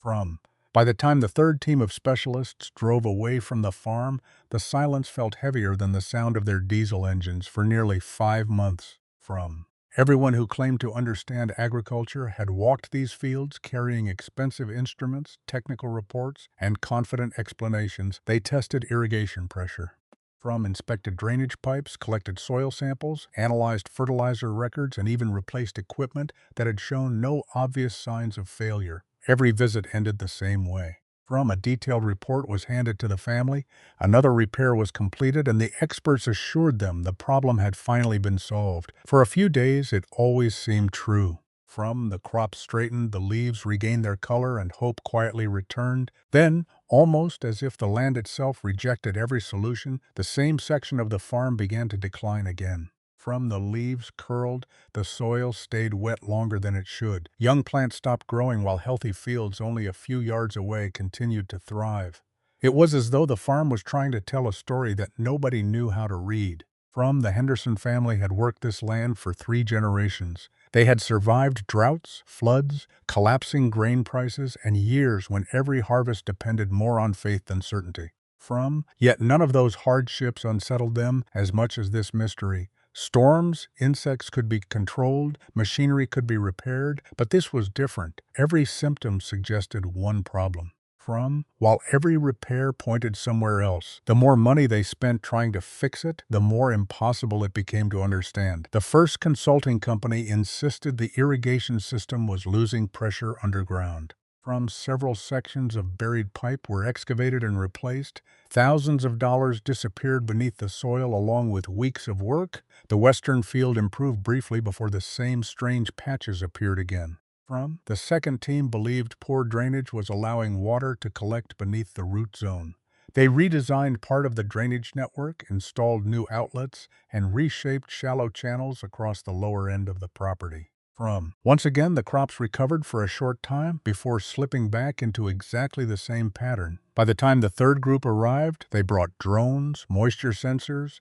From. By the time the third team of specialists drove away from the farm, the silence felt heavier than the sound of their diesel engines for nearly 5 months. From. Everyone who claimed to understand agriculture had walked these fields carrying expensive instruments, technical reports, and confident explanations. They tested irrigation pressure. From inspected drainage pipes, collected soil samples, analyzed fertilizer records, and even replaced equipment that had shown no obvious signs of failure. Every visit ended the same way. From a detailed report was handed to the family, another repair was completed, and the experts assured them the problem had finally been solved. For a few days, it always seemed true. From the crops straightened, the leaves regained their color, and hope quietly returned. Then, almost as if the land itself rejected every solution, the same section of the farm began to decline again. From the leaves curled, the soil stayed wet longer than it should. Young plants stopped growing while healthy fields only a few yards away continued to thrive. It was as though the farm was trying to tell a story that nobody knew how to read. From the Henderson family had worked this land for 3 generations. They had survived droughts, floods, collapsing grain prices, and years when every harvest depended more on faith than certainty. Yet none of those hardships unsettled them as much as this mystery. Storms, insects could be controlled, machinery could be repaired, but this was different. Every symptom suggested one problem. While every repair pointed somewhere else, the more money they spent trying to fix it, the more impossible it became to understand. The first consulting company insisted the irrigation system was losing pressure underground. Several sections of buried pipe were excavated and replaced. Thousands of dollars disappeared beneath the soil along with weeks of work. The western field improved briefly before the same strange patches appeared again. The second team believed poor drainage was allowing water to collect beneath the root zone. They redesigned part of the drainage network, installed new outlets, and reshaped shallow channels across the lower end of the property. Once again, the crops recovered for a short time before slipping back into exactly the same pattern. By the time the third group arrived, they brought drones, moisture sensors,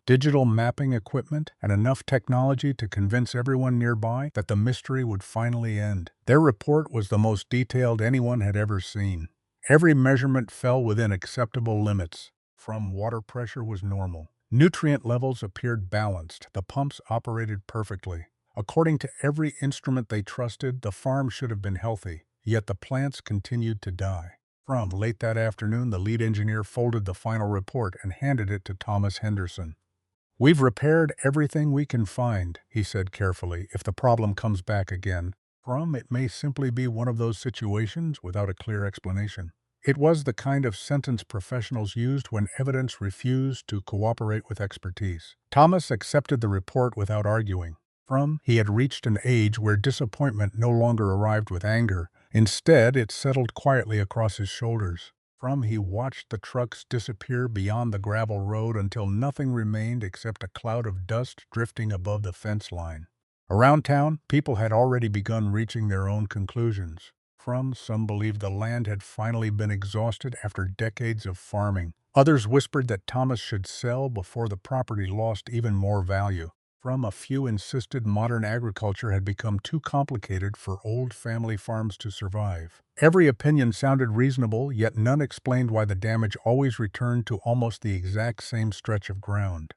digital mapping equipment, and enough technology to convince everyone nearby that the mystery would finally end. Their report was the most detailed anyone had ever seen. Every measurement fell within acceptable limits. Water pressure was normal. Nutrient levels appeared balanced. The pumps operated perfectly. According to every instrument they trusted, the farm should have been healthy, yet the plants continued to die. Late that afternoon, the lead engineer folded the final report and handed it to Thomas Henderson. "We've repaired everything we can find," he said carefully. "If the problem comes back again, it may simply be one of those situations without a clear explanation." It was the kind of sentence professionals used when evidence refused to cooperate with expertise. Thomas accepted the report without arguing. He had reached an age where disappointment no longer arrived with anger. Instead, it settled quietly across his shoulders. He watched the trucks disappear beyond the gravel road until nothing remained except a cloud of dust drifting above the fence line. Around town, people had already begun reaching their own conclusions. Some believed the land had finally been exhausted after decades of farming. Others whispered that Thomas should sell before the property lost even more value. A few insisted modern agriculture had become too complicated for old family farms to survive. Every opinion sounded reasonable, yet none explained why the damage always returned to almost the exact same stretch of ground.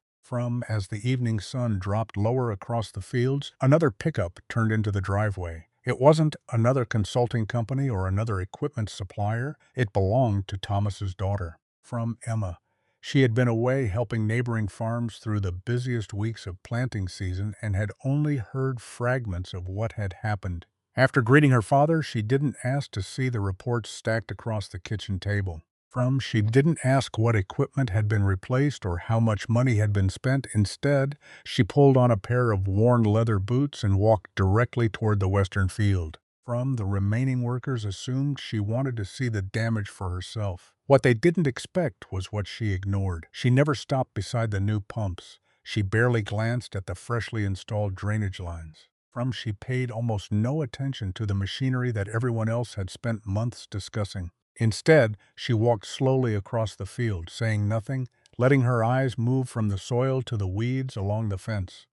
As the evening sun dropped lower across the fields, another pickup turned into the driveway. It wasn't another consulting company or another equipment supplier. It belonged to Thomas's daughter. Emma. She had been away helping neighboring farms through the busiest weeks of planting season and had only heard fragments of what had happened. After greeting her father, she didn't ask to see the reports stacked across the kitchen table. She didn't ask what equipment had been replaced or how much money had been spent. Instead, she pulled on a pair of worn leather boots and walked directly toward the western field. The remaining workers assumed she wanted to see the damage for herself. What they didn't expect was what she ignored. She never stopped beside the new pumps. She barely glanced at the freshly installed drainage lines. She paid almost no attention to the machinery that everyone else had spent months discussing. Instead, she walked slowly across the field, saying nothing, letting her eyes move from the soil to the weeds along the fence.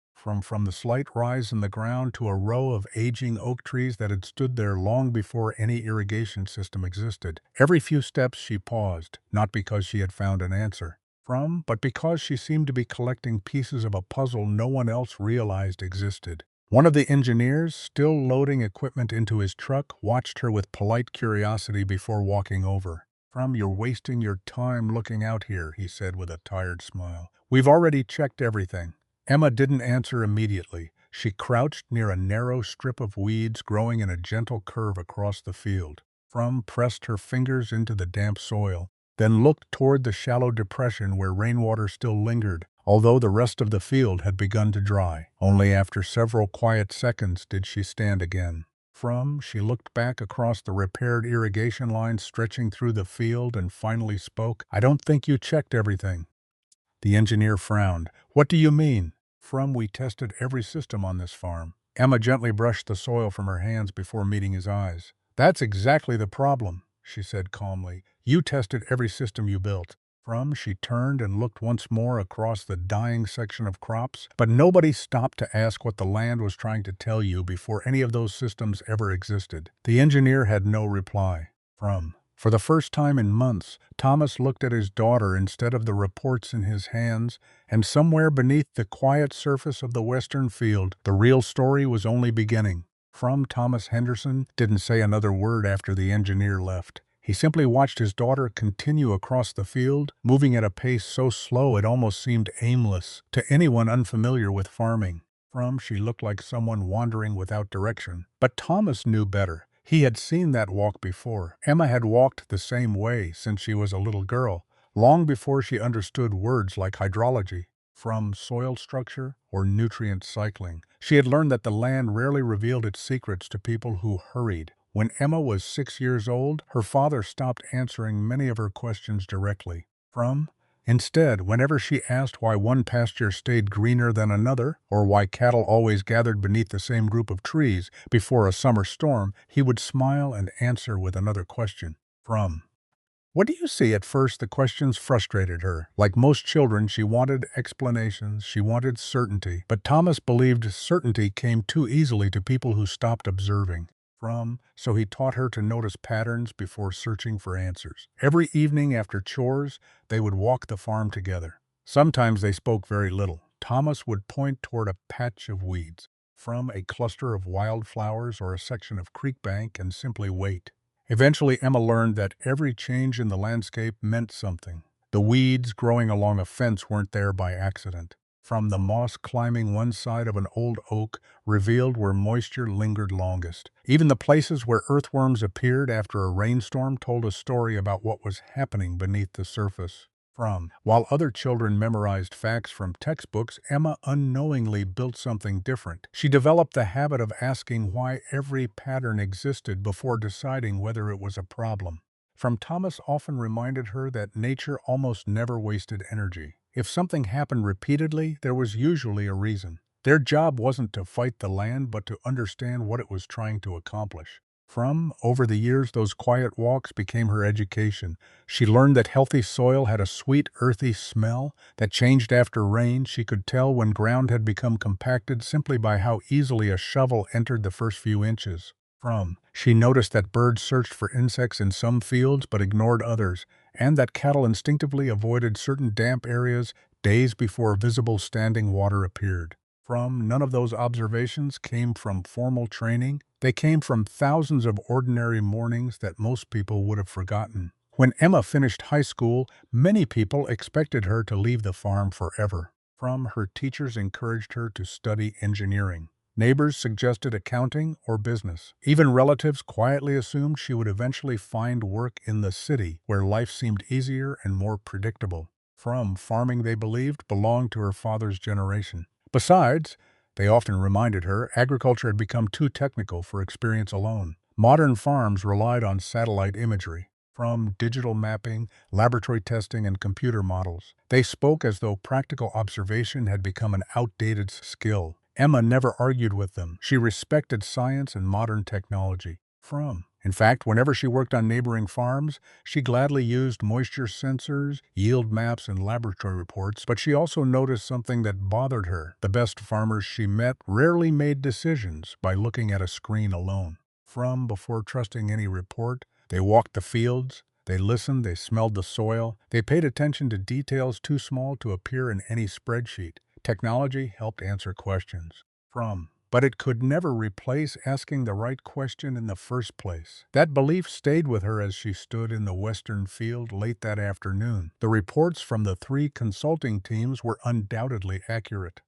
from the slight rise in the ground to a row of aging oak trees that had stood there long before any irrigation system existed. Every few steps she paused, not because she had found an answer, but because she seemed to be collecting pieces of a puzzle no one else realized existed. One of the engineers, still loading equipment into his truck, watched her with polite curiosity before walking over. You're wasting your time looking out here," he said with a tired smile. "We've already checked everything." Emma didn't answer immediately. She crouched near a narrow strip of weeds growing in a gentle curve across the field. Pressed her fingers into the damp soil, then looked toward the shallow depression where rainwater still lingered, although the rest of the field had begun to dry. Only after several quiet seconds did she stand again. She looked back across the repaired irrigation lines stretching through the field and finally spoke. "I don't think you checked everything." The engineer frowned. "What do you mean?" "We tested every system on this farm." Emma gently brushed the soil from her hands before meeting his eyes. "That's exactly the problem," she said calmly. "You tested every system you built." She turned and looked once more across the dying section of crops, but nobody stopped to ask what the land was trying to tell you before any of those systems ever existed. The engineer had no reply. For the first time in months, Thomas looked at his daughter instead of the reports in his hands, and somewhere beneath the quiet surface of the western field, the real story was only beginning. Thomas Henderson didn't say another word after the engineer left. He simply watched his daughter continue across the field, moving at a pace so slow it almost seemed aimless to anyone unfamiliar with farming. She looked like someone wandering without direction. But Thomas knew better. He had seen that walk before. Emma had walked the same way since she was a little girl, long before she understood words like hydrology, soil structure, or nutrient cycling. She had learned that the land rarely revealed its secrets to people who hurried. When Emma was 6 years old, her father stopped answering many of her questions directly. Instead, whenever she asked why one pasture stayed greener than another, or why cattle always gathered beneath the same group of trees before a summer storm, he would smile and answer with another question. "What do you see?" At first, the questions frustrated her. Like most children, she wanted explanations, she wanted certainty. But Thomas believed certainty came too easily to people who stopped observing. So he taught her to notice patterns before searching for answers. Every evening after chores, they would walk the farm together. Sometimes they spoke very little. Thomas would point toward a patch of weeds, a cluster of wildflowers or a section of creek bank, and simply wait. Eventually, Emma learned that every change in the landscape meant something. The weeds growing along a fence weren't there by accident. The moss climbing one side of an old oak revealed where moisture lingered longest. Even the places where earthworms appeared after a rainstorm told a story about what was happening beneath the surface. While other children memorized facts from textbooks, Emma unknowingly built something different. She developed the habit of asking why every pattern existed before deciding whether it was a problem. Thomas often reminded her that nature almost never wasted energy. If something happened repeatedly, there was usually a reason. Their job wasn't to fight the land, but to understand what it was trying to accomplish. Over the years, those quiet walks became her education. She learned that healthy soil had a sweet, earthy smell that changed after rain. She could tell when ground had become compacted simply by how easily a shovel entered the first few inches. She noticed that birds searched for insects in some fields but ignored others, and that cattle instinctively avoided certain damp areas days before visible standing water appeared. None of those observations came from formal training. They came from thousands of ordinary mornings that most people would have forgotten. When Emma finished high school, many people expected her to leave the farm forever. Her teachers encouraged her to study engineering. Neighbors suggested accounting or business. Even relatives quietly assumed she would eventually find work in the city, where life seemed easier and more predictable. Farming, they believed, belonged to her father's generation. Besides, they often reminded her, agriculture had become too technical for experience alone. Modern farms relied on satellite imagery, digital mapping, laboratory testing, and computer models. They spoke as though practical observation had become an outdated skill. Emma never argued with them. She respected science and modern technology. In fact, whenever she worked on neighboring farms, she gladly used moisture sensors, yield maps, and laboratory reports, but she also noticed something that bothered her. The best farmers she met rarely made decisions by looking at a screen alone. Before trusting any report, they walked the fields, they listened, they smelled the soil, they paid attention to details too small to appear in any spreadsheet. Technology helped answer questions. But it could never replace asking the right question in the first place. That belief stayed with her as she stood in the western field late that afternoon. The reports from the three consulting teams were undoubtedly accurate.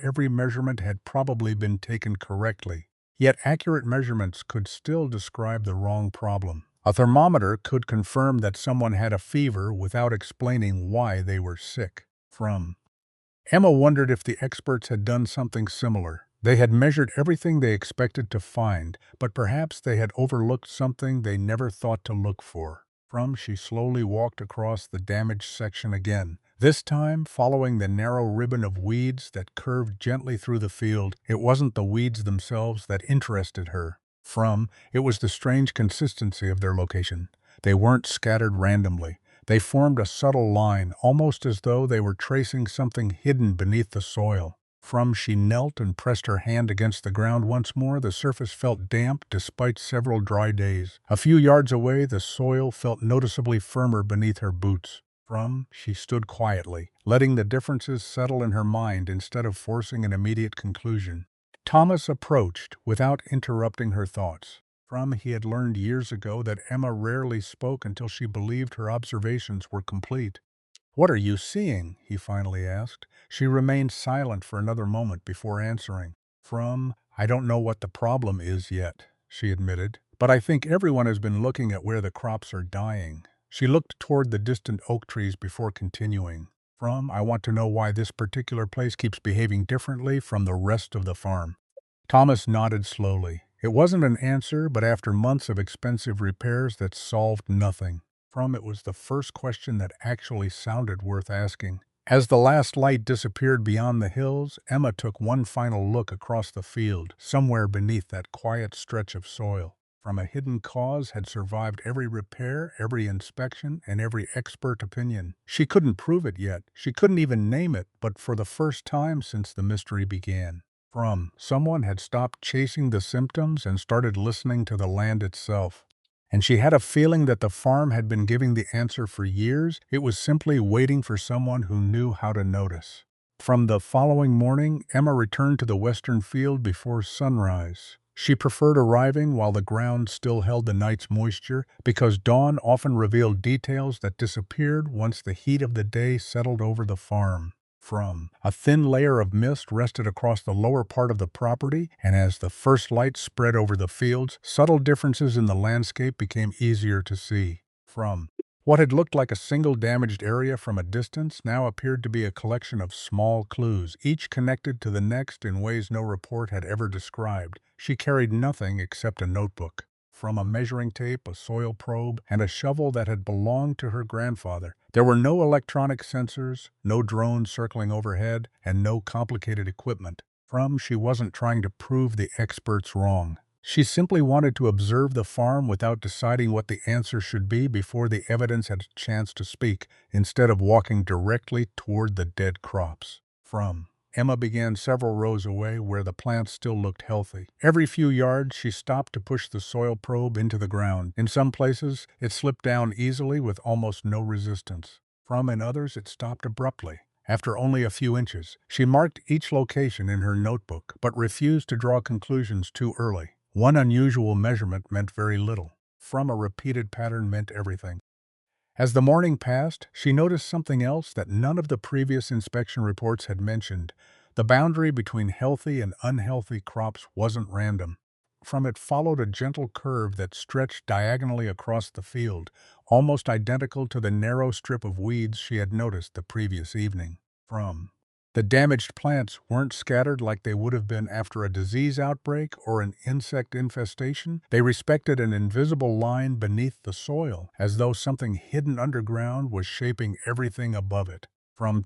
Every measurement had probably been taken correctly. Yet accurate measurements could still describe the wrong problem. A thermometer could confirm that someone had a fever without explaining why they were sick. Emma wondered if the experts had done something similar. They had measured everything they expected to find, but perhaps they had overlooked something they never thought to look for. She slowly walked across the damaged section again, this time following the narrow ribbon of weeds that curved gently through the field. It wasn't the weeds themselves that interested her. It was the strange consistency of their location. They weren't scattered randomly. They formed a subtle line, almost as though they were tracing something hidden beneath the soil. She knelt and pressed her hand against the ground once more. The surface felt damp despite several dry days. A few yards away, the soil felt noticeably firmer beneath her boots. She stood quietly, letting the differences settle in her mind instead of forcing an immediate conclusion. Thomas approached without interrupting her thoughts. He had learned years ago that Emma rarely spoke until she believed her observations were complete. "What are you seeing?" he finally asked. She remained silent for another moment before answering. "I don't know what the problem is yet," she admitted, "but I think everyone has been looking at where the crops are dying." She looked toward the distant oak trees before continuing. "I want to know why this particular place keeps behaving differently from the rest of the farm." Thomas nodded slowly. It wasn't an answer, but after months of expensive repairs that solved nothing. It was the first question that actually sounded worth asking. As the last light disappeared beyond the hills, Emma took one final look across the field, somewhere beneath that quiet stretch of soil. A hidden cause had survived every repair, every inspection, and every expert opinion. She couldn't prove it yet. She couldn't even name it, but for the first time since the mystery began. Someone had stopped chasing the symptoms and started listening to the land itself. And she had a feeling that the farm had been giving the answer for years. It was simply waiting for someone who knew how to notice. The following morning, Emma returned to the western field before sunrise. She preferred arriving while the ground still held the night's moisture, because dawn often revealed details that disappeared once the heat of the day settled over the farm. A thin layer of mist rested across the lower part of the property, and as the first light spread over the fields, subtle differences in the landscape became easier to see. What had looked like a single damaged area from a distance now appeared to be a collection of small clues, each connected to the next in ways no report had ever described. She carried nothing except a notebook. A measuring tape, a soil probe, and a shovel that had belonged to her grandfather. There were no electronic sensors, no drones circling overhead, and no complicated equipment. She wasn't trying to prove the experts wrong. She simply wanted to observe the farm without deciding what the answer should be before the evidence had a chance to speak, instead of walking directly toward the dead crops. Emma began several rows away where the plants still looked healthy. Every few yards, she stopped to push the soil probe into the ground. In some places, it slipped down easily with almost no resistance. In others, it stopped abruptly. After only a few inches, she marked each location in her notebook, but refused to draw conclusions too early. One unusual measurement meant very little. A repeated pattern meant everything. As the morning passed, she noticed something else that none of the previous inspection reports had mentioned. The boundary between healthy and unhealthy crops wasn't random. It followed a gentle curve that stretched diagonally across the field, almost identical to the narrow strip of weeds she had noticed the previous evening. The damaged plants weren't scattered like they would have been after a disease outbreak or an insect infestation. They respected an invisible line beneath the soil, as though something hidden underground was shaping everything above it.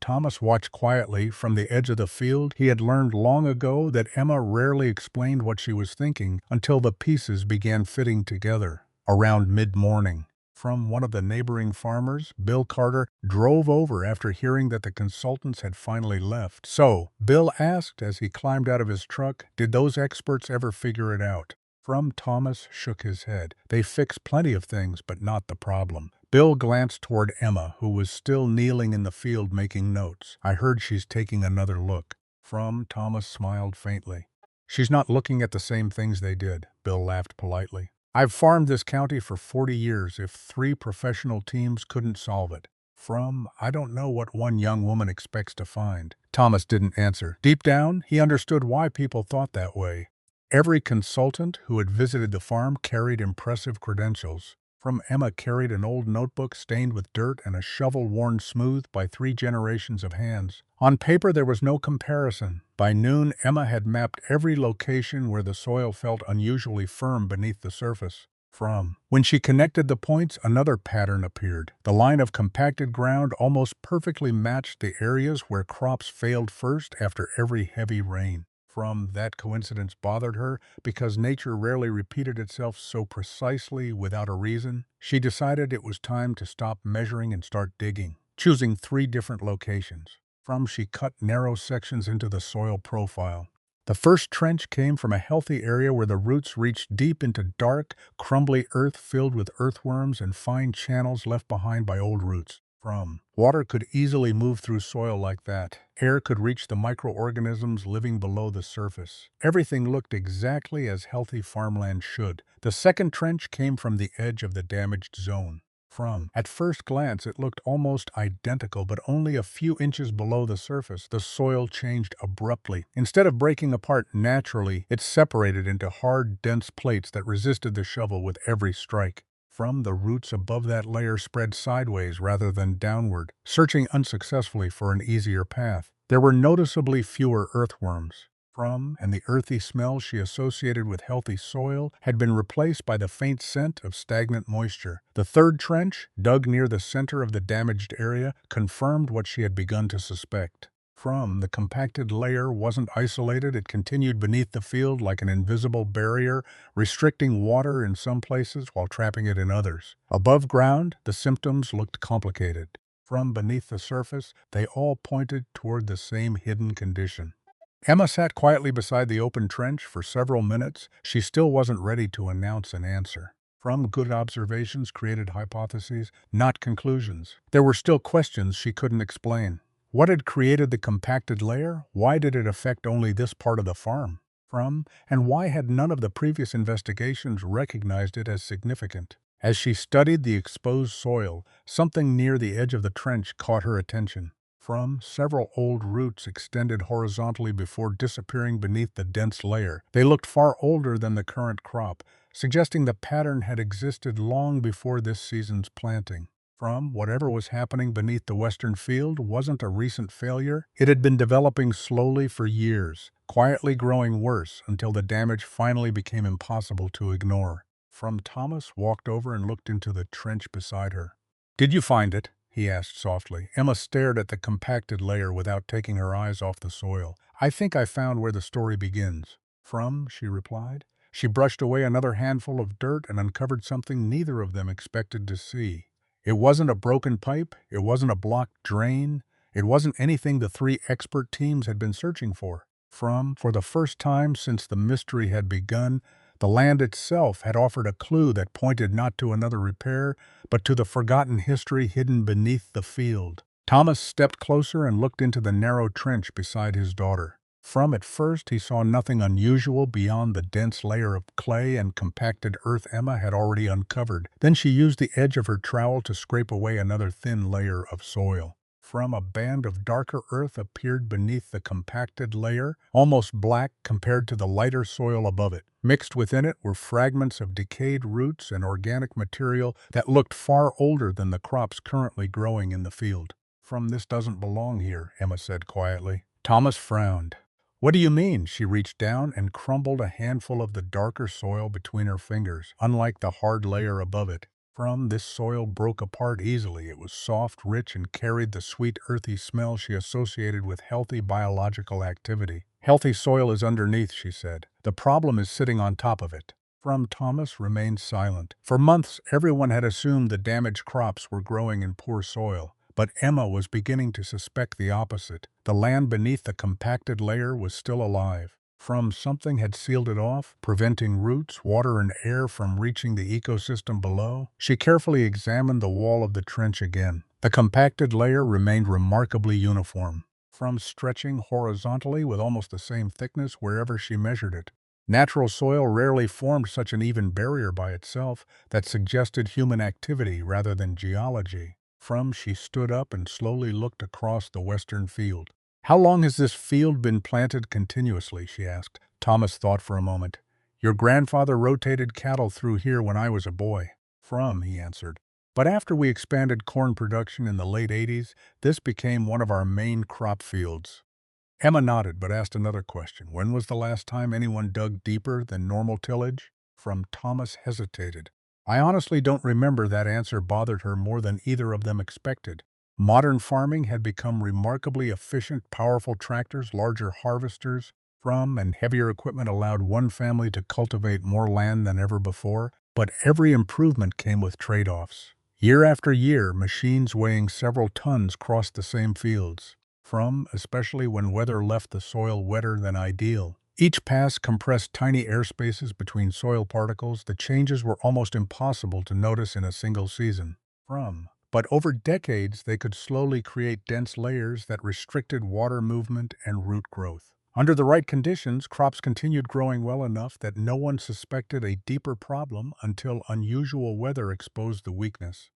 Thomas watched quietly from the edge of the field. He had learned long ago that Emma rarely explained what she was thinking until the pieces began fitting together. Around mid-morning, from one of the neighboring farmers, Bill Carter drove over after hearing that the consultants had finally left. "So," Bill asked as he climbed out of his truck, "did those experts ever figure it out?" From Thomas shook his head. "They fixed plenty of things, but not the problem." Bill glanced toward Emma, who was still kneeling in the field making notes. "I heard she's taking another look." From Thomas smiled faintly. "She's not looking at the same things they did," Bill laughed politely. "I've farmed this county for 40 years if 3 professional teams couldn't solve it." I don't know what one young woman expects to find." Thomas didn't answer. Deep down, he understood why people thought that way. Every consultant who had visited the farm carried impressive credentials. Emma carried an old notebook stained with dirt and a shovel worn smooth by 3 generations of hands. On paper there was no comparison. By noon, Emma had mapped every location where the soil felt unusually firm beneath the surface. When she connected the points, another pattern appeared. The line of compacted ground almost perfectly matched the areas where crops failed first after every heavy rain. That coincidence bothered her because nature rarely repeated itself so precisely without a reason. She decided it was time to stop measuring and start digging, choosing 3 different locations. She cut narrow sections into the soil profile. The first trench came from a healthy area where the roots reached deep into dark, crumbly earth filled with earthworms and fine channels left behind by old roots. Water could easily move through soil like that. Air could reach the microorganisms living below the surface. Everything looked exactly as healthy farmland should. The second trench came from the edge of the damaged zone. At first glance, it looked almost identical, but only a few inches below the surface, the soil changed abruptly. Instead of breaking apart naturally, it separated into hard, dense plates that resisted the shovel with every strike. The roots above that layer spread sideways rather than downward, searching unsuccessfully for an easier path. There were noticeably fewer earthworms. And the earthy smell she associated with healthy soil had been replaced by the faint scent of stagnant moisture. The third trench, dug near the center of the damaged area, confirmed what she had begun to suspect. The compacted layer wasn't isolated, it continued beneath the field like an invisible barrier, restricting water in some places while trapping it in others. Above ground, the symptoms looked complicated. Beneath the surface, they all pointed toward the same hidden condition. Emma sat quietly beside the open trench for several minutes. She still wasn't ready to announce an answer. Good observations created hypotheses, not conclusions. There were still questions she couldn't explain. What had created the compacted layer? Why did it affect only this part of the farm? And why had none of the previous investigations recognized it as significant? As she studied the exposed soil, something near the edge of the trench caught her attention. Several old roots extended horizontally before disappearing beneath the dense layer. They looked far older than the current crop, suggesting the pattern had existed long before this season's planting. Whatever was happening beneath the western field wasn't a recent failure. It had been developing slowly for years, quietly growing worse until the damage finally became impossible to ignore. Thomas walked over and looked into the trench beside her. "Did you find it?" he asked softly. Emma stared at the compacted layer without taking her eyes off the soil. "I think I found where the story begins." She replied. She brushed away another handful of dirt and uncovered something neither of them expected to see. It wasn't a broken pipe, it wasn't a blocked drain, it wasn't anything the 3 expert teams had been searching for. For the first time since the mystery had begun, the land itself had offered a clue that pointed not to another repair, but to the forgotten history hidden beneath the field. Thomas stepped closer and looked into the narrow trench beside his daughter. At first he saw nothing unusual beyond the dense layer of clay and compacted earth Emma had already uncovered. Then she used the edge of her trowel to scrape away another thin layer of soil. A band of darker earth appeared beneath the compacted layer, almost black compared to the lighter soil above it. Mixed within it were fragments of decayed roots and organic material that looked far older than the crops currently growing in the field. "This doesn't belong here," Emma said quietly. Thomas frowned. "What do you mean?" She reached down and crumbled a handful of the darker soil between her fingers, unlike the hard layer above it. This soil broke apart easily. It was soft, rich, and carried the sweet, earthy smell she associated with healthy biological activity. "Healthy soil is underneath," she said. "The problem is sitting on top of it." From Thomas remained silent. For months, everyone had assumed the damaged crops were growing in poor soil. But Emma was beginning to suspect the opposite. The land beneath the compacted layer was still alive. From something had sealed it off, preventing roots, water, and air from reaching the ecosystem below. She carefully examined the wall of the trench again. The compacted layer remained remarkably uniform, from stretching horizontally with almost the same thickness wherever she measured it. Natural soil rarely formed such an even barrier by itself that suggested human activity rather than geology. She stood up and slowly looked across the western field. "How long has this field been planted continuously?" she asked. Thomas thought for a moment. "Your grandfather rotated cattle through here when I was a boy." He answered. "But after we expanded corn production in the late 80s, this became one of our main crop fields." Emma nodded but asked another question. "When was the last time anyone dug deeper than normal tillage?" Thomas hesitated. "I honestly don't remember." That answer bothered her more than either of them expected. Modern farming had become remarkably efficient. Powerful tractors, larger harvesters, and heavier equipment allowed one family to cultivate more land than ever before. But every improvement came with trade-offs. Year after year, machines weighing several tons crossed the same fields. Especially when weather left the soil wetter than ideal. Each pass compressed tiny air spaces between soil particles. The changes were almost impossible to notice in a single season. But over decades, they could slowly create dense layers that restricted water movement and root growth. Under the right conditions, crops continued growing well enough that no one suspected a deeper problem until unusual weather exposed the weakness.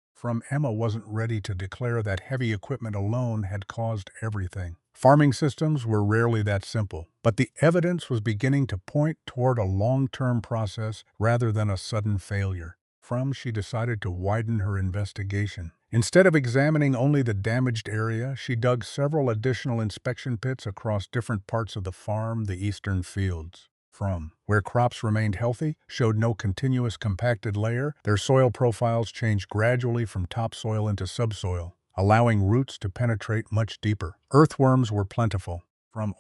Emma wasn't ready to declare that heavy equipment alone had caused everything. Farming systems were rarely that simple, but the evidence was beginning to point toward a long-term process rather than a sudden failure. She decided to widen her investigation. Instead of examining only the damaged area, she dug several additional inspection pits across different parts of the farm, the eastern fields. Where crops remained healthy, showed no continuous compacted layer, their soil profiles changed gradually from topsoil into subsoil, allowing roots to penetrate much deeper. Earthworms were plentiful.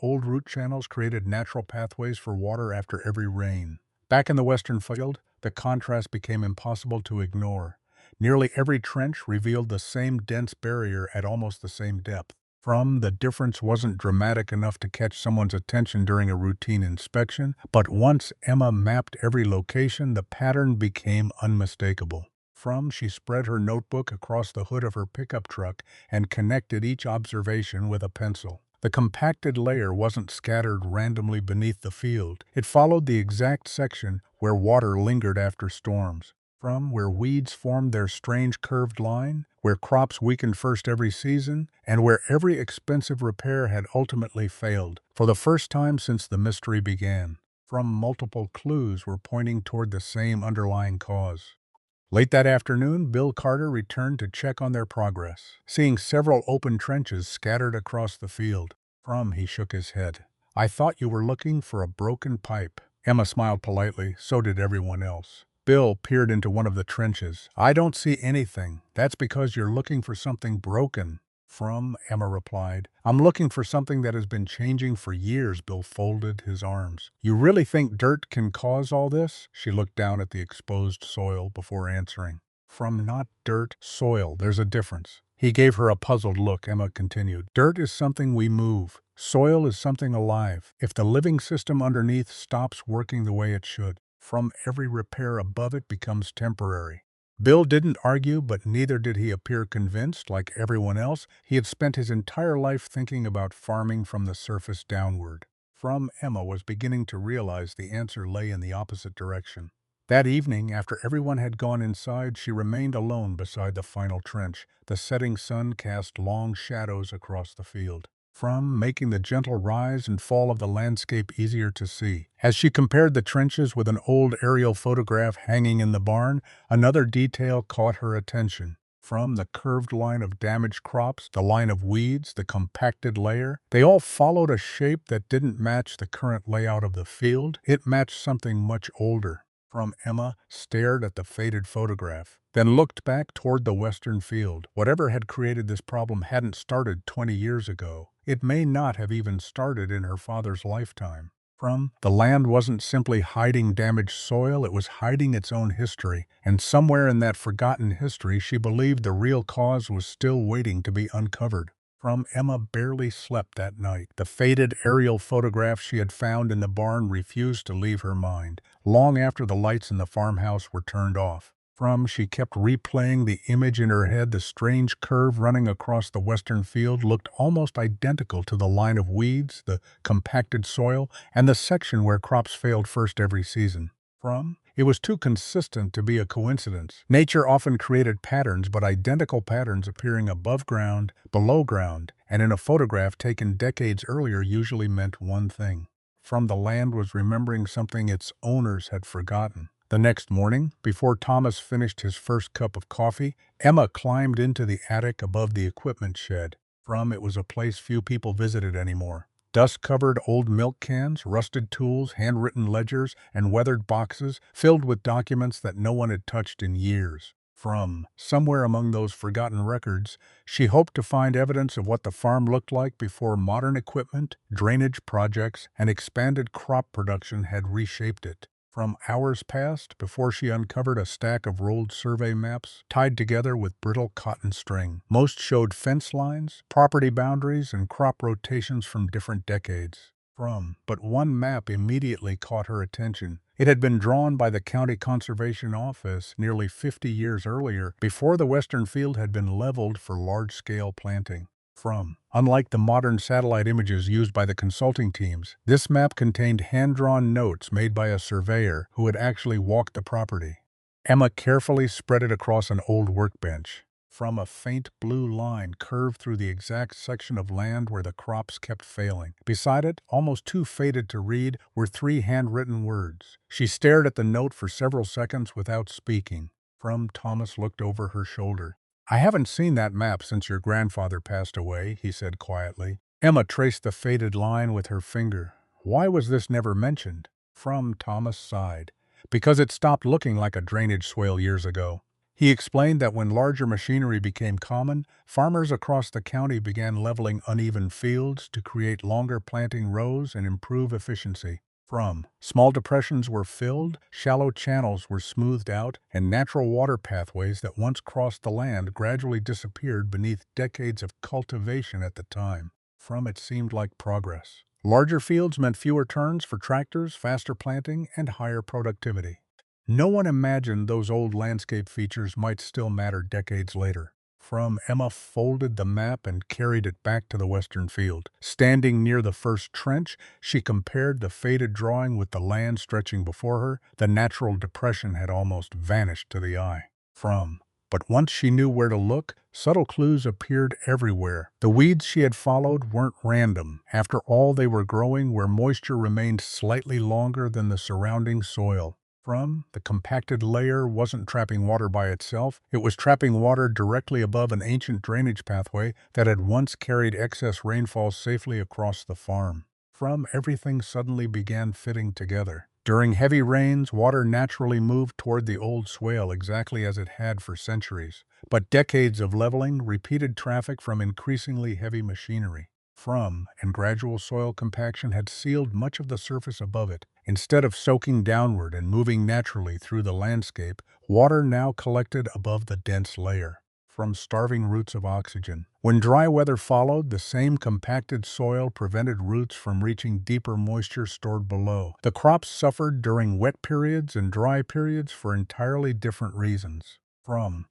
Old root channels created natural pathways for water after every rain. Back in the western field, the contrast became impossible to ignore. Nearly every trench revealed the same dense barrier at almost the same depth. The difference wasn't dramatic enough to catch someone's attention during a routine inspection, but once Emma mapped every location, the pattern became unmistakable. She spread her notebook across the hood of her pickup truck and connected each observation with a pencil. The compacted layer wasn't scattered randomly beneath the field. It followed the exact section where water lingered after storms. Where weeds formed their strange curved line, where crops weakened first every season, and where every expensive repair had ultimately failed, for the first time since the mystery began. Multiple clues were pointing toward the same underlying cause. Late that afternoon, Bill Carter returned to check on their progress, seeing several open trenches scattered across the field. He shook his head. "I thought you were looking for a broken pipe." Emma smiled politely, so did everyone else. Bill peered into one of the trenches. "I don't see anything." "That's because you're looking for something broken." Emma replied. "I'm looking for something that has been changing for years." Bill folded his arms. "You really think dirt can cause all this?" She looked down at the exposed soil before answering. Not dirt, soil. There's a difference." He gave her a puzzled look. Emma continued. "Dirt is something we move. Soil is something alive. If the living system underneath stops working the way it should, every repair above it becomes temporary." Bill didn't argue, but neither did he appear convinced. Like everyone else, he had spent his entire life thinking about farming from the surface downward. Emma was beginning to realize the answer lay in the opposite direction. That evening, after everyone had gone inside, she remained alone beside the final trench. The setting sun cast long shadows across the field, making the gentle rise and fall of the landscape easier to see. As she compared the trenches with an old aerial photograph hanging in the barn, another detail caught her attention. The curved line of damaged crops, the line of weeds, the compacted layer, they all followed a shape that didn't match the current layout of the field. It matched something much older. Emma stared at the faded photograph, then looked back toward the western field. Whatever had created this problem hadn't started 20 years ago. It may not have even started in her father's lifetime. The land wasn't simply hiding damaged soil, it was hiding its own history, and somewhere in that forgotten history she believed the real cause was still waiting to be uncovered. Emma barely slept that night. The faded aerial photograph she had found in the barn refused to leave her mind, long after the lights in the farmhouse were turned off. She kept replaying the image in her head. The strange curve running across the western field looked almost identical to the line of weeds, the compacted soil, and the section where crops failed first every season. It was too consistent to be a coincidence. Nature often created patterns, but identical patterns appearing above ground, below ground, and in a photograph taken decades earlier usually meant one thing. The land was remembering something its owners had forgotten. The next morning, before Thomas finished his first cup of coffee, Emma climbed into the attic above the equipment shed. It was a place few people visited anymore. Dust-covered old milk cans, rusted tools, handwritten ledgers, and weathered boxes filled with documents that no one had touched in years. Somewhere among those forgotten records, she hoped to find evidence of what the farm looked like before modern equipment, drainage projects, and expanded crop production had reshaped it. Hours passed before she uncovered a stack of rolled survey maps tied together with brittle cotton string. Most showed fence lines, property boundaries, and crop rotations from different decades. But one map immediately caught her attention. It had been drawn by the County Conservation Office nearly 50 years earlier, before the western field had been leveled for large-scale planting. Unlike the modern satellite images used by the consulting teams, this map contained hand-drawn notes made by a surveyor who had actually walked the property. Emma carefully spread it across an old workbench. A faint blue line curved through the exact section of land where the crops kept failing. Beside it, almost too faded to read, were 3 handwritten words. She stared at the note for several seconds without speaking. Thomas looked over her shoulder. "I haven't seen that map since your grandfather passed away," he said quietly. Emma traced the faded line with her finger. "Why was this never mentioned?" Thomas sighed. "Because it stopped looking like a drainage swale years ago." He explained that when larger machinery became common, farmers across the county began leveling uneven fields to create longer planting rows and improve efficiency. Small depressions were filled, shallow channels were smoothed out, and natural water pathways that once crossed the land gradually disappeared beneath decades of cultivation at the time. It seemed like progress. Larger fields meant fewer turns for tractors, faster planting, and higher productivity. No one imagined those old landscape features might still matter decades later. Emma folded the map and carried it back to the western field. Standing near the first trench, she compared the faded drawing with the land stretching before her. The natural depression had almost vanished to the eye. But once she knew where to look, subtle clues appeared everywhere. The weeds she had followed weren't random. After all, they were growing where moisture remained slightly longer than the surrounding soil. The compacted layer wasn't trapping water by itself, it was trapping water directly above an ancient drainage pathway that had once carried excess rainfall safely across the farm. Everything suddenly began fitting together. During heavy rains, water naturally moved toward the old swale exactly as it had for centuries. But decades of leveling, repeated traffic from increasingly heavy machinery, and gradual soil compaction had sealed much of the surface above it. Instead of soaking downward and moving naturally through the landscape, water now collected above the dense layer, starving roots of oxygen. When dry weather followed, the same compacted soil prevented roots from reaching deeper moisture stored below. The crops suffered during wet periods and dry periods for entirely different reasons.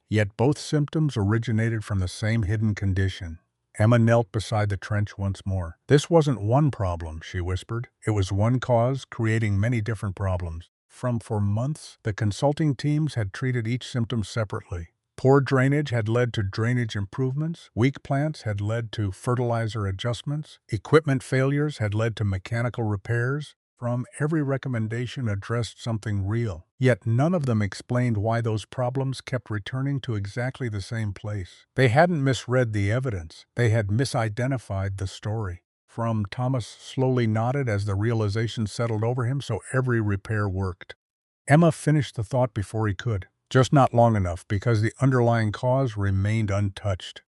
Yet both symptoms originated from the same hidden condition. Emma knelt beside the trench once more. "This wasn't one problem," she whispered. "It was one cause, creating many different problems." For months, the consulting teams had treated each symptom separately. Poor drainage had led to drainage improvements, weak plants had led to fertilizer adjustments, equipment failures had led to mechanical repairs. Every recommendation addressed something real, yet none of them explained why those problems kept returning to exactly the same place. They hadn't misread the evidence, they had misidentified the story. Thomas slowly nodded as the realization settled over him, so every repair worked. Emma finished the thought before he could, just not long enough because the underlying cause remained untouched.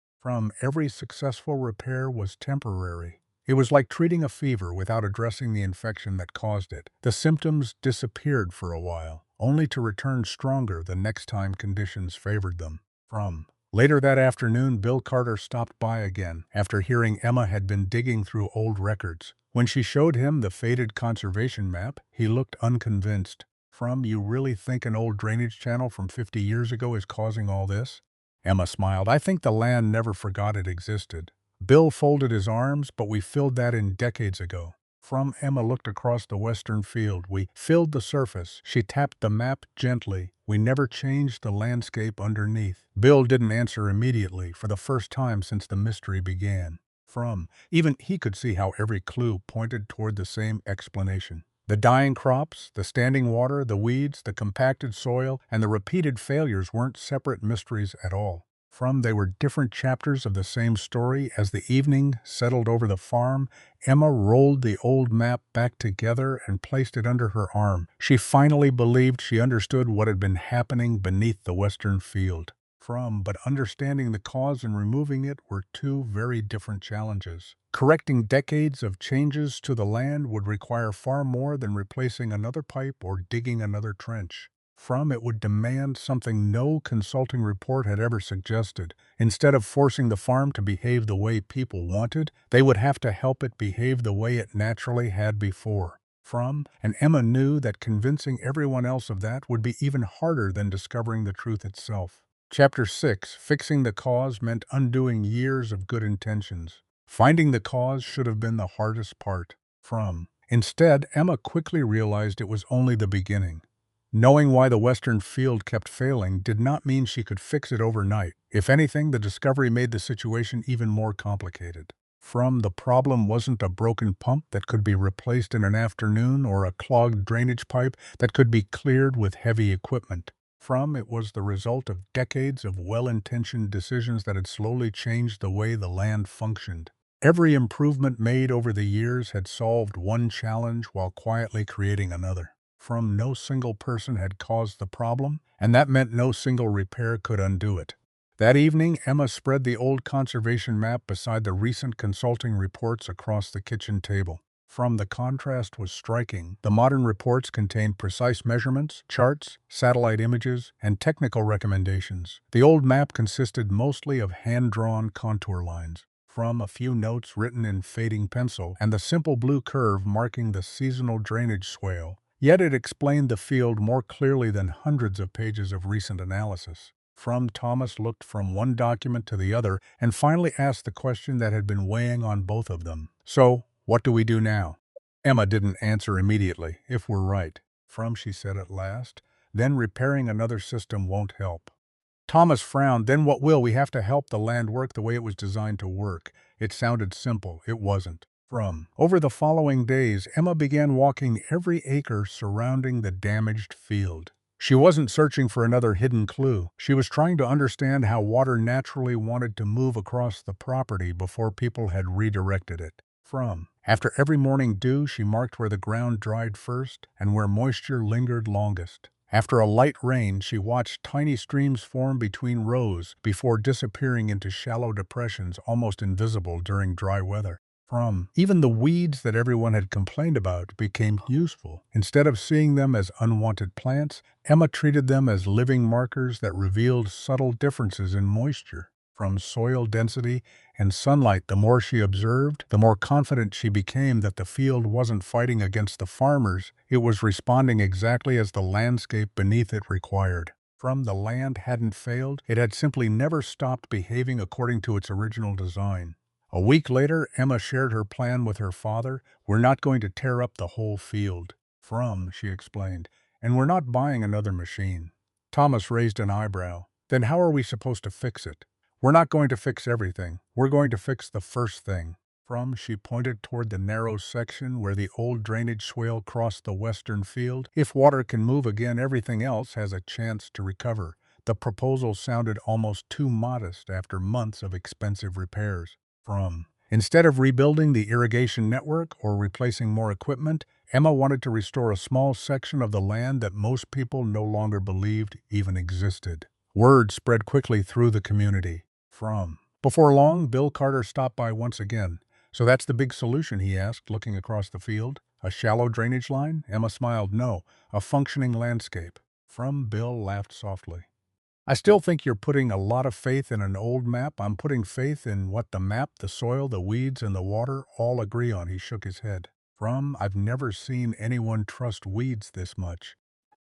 Every successful repair was temporary. It was like treating a fever without addressing the infection that caused it. The symptoms disappeared for a while, only to return stronger the next time conditions favored them. From Later that afternoon, Bill Carter stopped by again after hearing Emma had been digging through old records. When she showed him the faded conservation map, he looked unconvinced. You really think an old drainage channel from 50 years ago is causing all this? Emma smiled. I think the land never forgot it existed. Bill folded his arms, but we filled that in decades ago. Emma looked across the western field. We filled the surface. She tapped the map gently. We never changed the landscape underneath. Bill didn't answer immediately, for the first time since the mystery began. Even he could see how every clue pointed toward the same explanation. The dying crops, the standing water, the weeds, the compacted soil, and the repeated failures weren't separate mysteries at all. They were different chapters of the same story. As the evening settled over the farm, Emma rolled the old map back together and placed it under her arm. She finally believed she understood what had been happening beneath the western field. But understanding the cause and removing it were two very different challenges. Correcting decades of changes to the land would require far more than replacing another pipe or digging another trench. It would demand something no consulting report had ever suggested. Instead of forcing the farm to behave the way people wanted, they would have to help it behave the way it naturally had before. And Emma knew that convincing everyone else of that would be even harder than discovering the truth itself. Chapter 6, Fixing the Cause, meant undoing years of good intentions. Finding the cause should have been the hardest part. Instead, Emma quickly realized it was only the beginning. Knowing why the western field kept failing did not mean she could fix it overnight. If anything, the discovery made the situation even more complicated. The problem wasn't a broken pump that could be replaced in an afternoon or a clogged drainage pipe that could be cleared with heavy equipment. It was the result of decades of well-intentioned decisions that had slowly changed the way the land functioned. Every improvement made over the years had solved one challenge while quietly creating another. No single person had caused the problem, and that meant no single repair could undo it. That evening, Emma spread the old conservation map beside the recent consulting reports across the kitchen table. The contrast was striking. The modern reports contained precise measurements, charts, satellite images, and technical recommendations. The old map consisted mostly of hand-drawn contour lines. A few notes written in fading pencil, and the simple blue curve marking the seasonal drainage swale. Yet it explained the field more clearly than hundreds of pages of recent analysis. Thomas looked from one document to the other and finally asked the question that had been weighing on both of them. So, what do we do now? Emma didn't answer immediately. If we're right, she said at last, then repairing another system won't help. Thomas frowned. Then what will? We have to help the land work the way it was designed to work. It sounded simple. It wasn't. Over the following days, Emma began walking every acre surrounding the damaged field. She wasn't searching for another hidden clue. She was trying to understand how water naturally wanted to move across the property before people had redirected it. After every morning dew, she marked where the ground dried first and where moisture lingered longest. After a light rain, she watched tiny streams form between rows before disappearing into shallow depressions almost invisible during dry weather. Even the weeds that everyone had complained about became useful. Instead of seeing them as unwanted plants, Emma treated them as living markers that revealed subtle differences in moisture. Soil density and sunlight, the more she observed, the more confident she became that the field wasn't fighting against the farmers. It was responding exactly as the landscape beneath it required. The land hadn't failed, it had simply never stopped behaving according to its original design. A week later, Emma shared her plan with her father. We're not going to tear up the whole field. She explained, and we're not buying another machine. Thomas raised an eyebrow. Then how are we supposed to fix it? We're not going to fix everything. We're going to fix the first thing. She pointed toward the narrow section where the old drainage swale crossed the western field. If water can move again, everything else has a chance to recover. The proposal sounded almost too modest after months of expensive repairs. Instead of rebuilding the irrigation network or replacing more equipment, Emma wanted to restore a small section of the land that most people no longer believed even existed. Word spread quickly through the community. Before long, Bill Carter stopped by once again. "So that's the big solution?" he asked, looking across the field. "A shallow drainage line?" Emma smiled. "No, a functioning landscape." Bill laughed softly. "I still think you're putting a lot of faith in an old map. I'm putting faith in what the map, the soil, the weeds, and the water all agree on." He shook his head. I've never seen anyone trust weeds this much."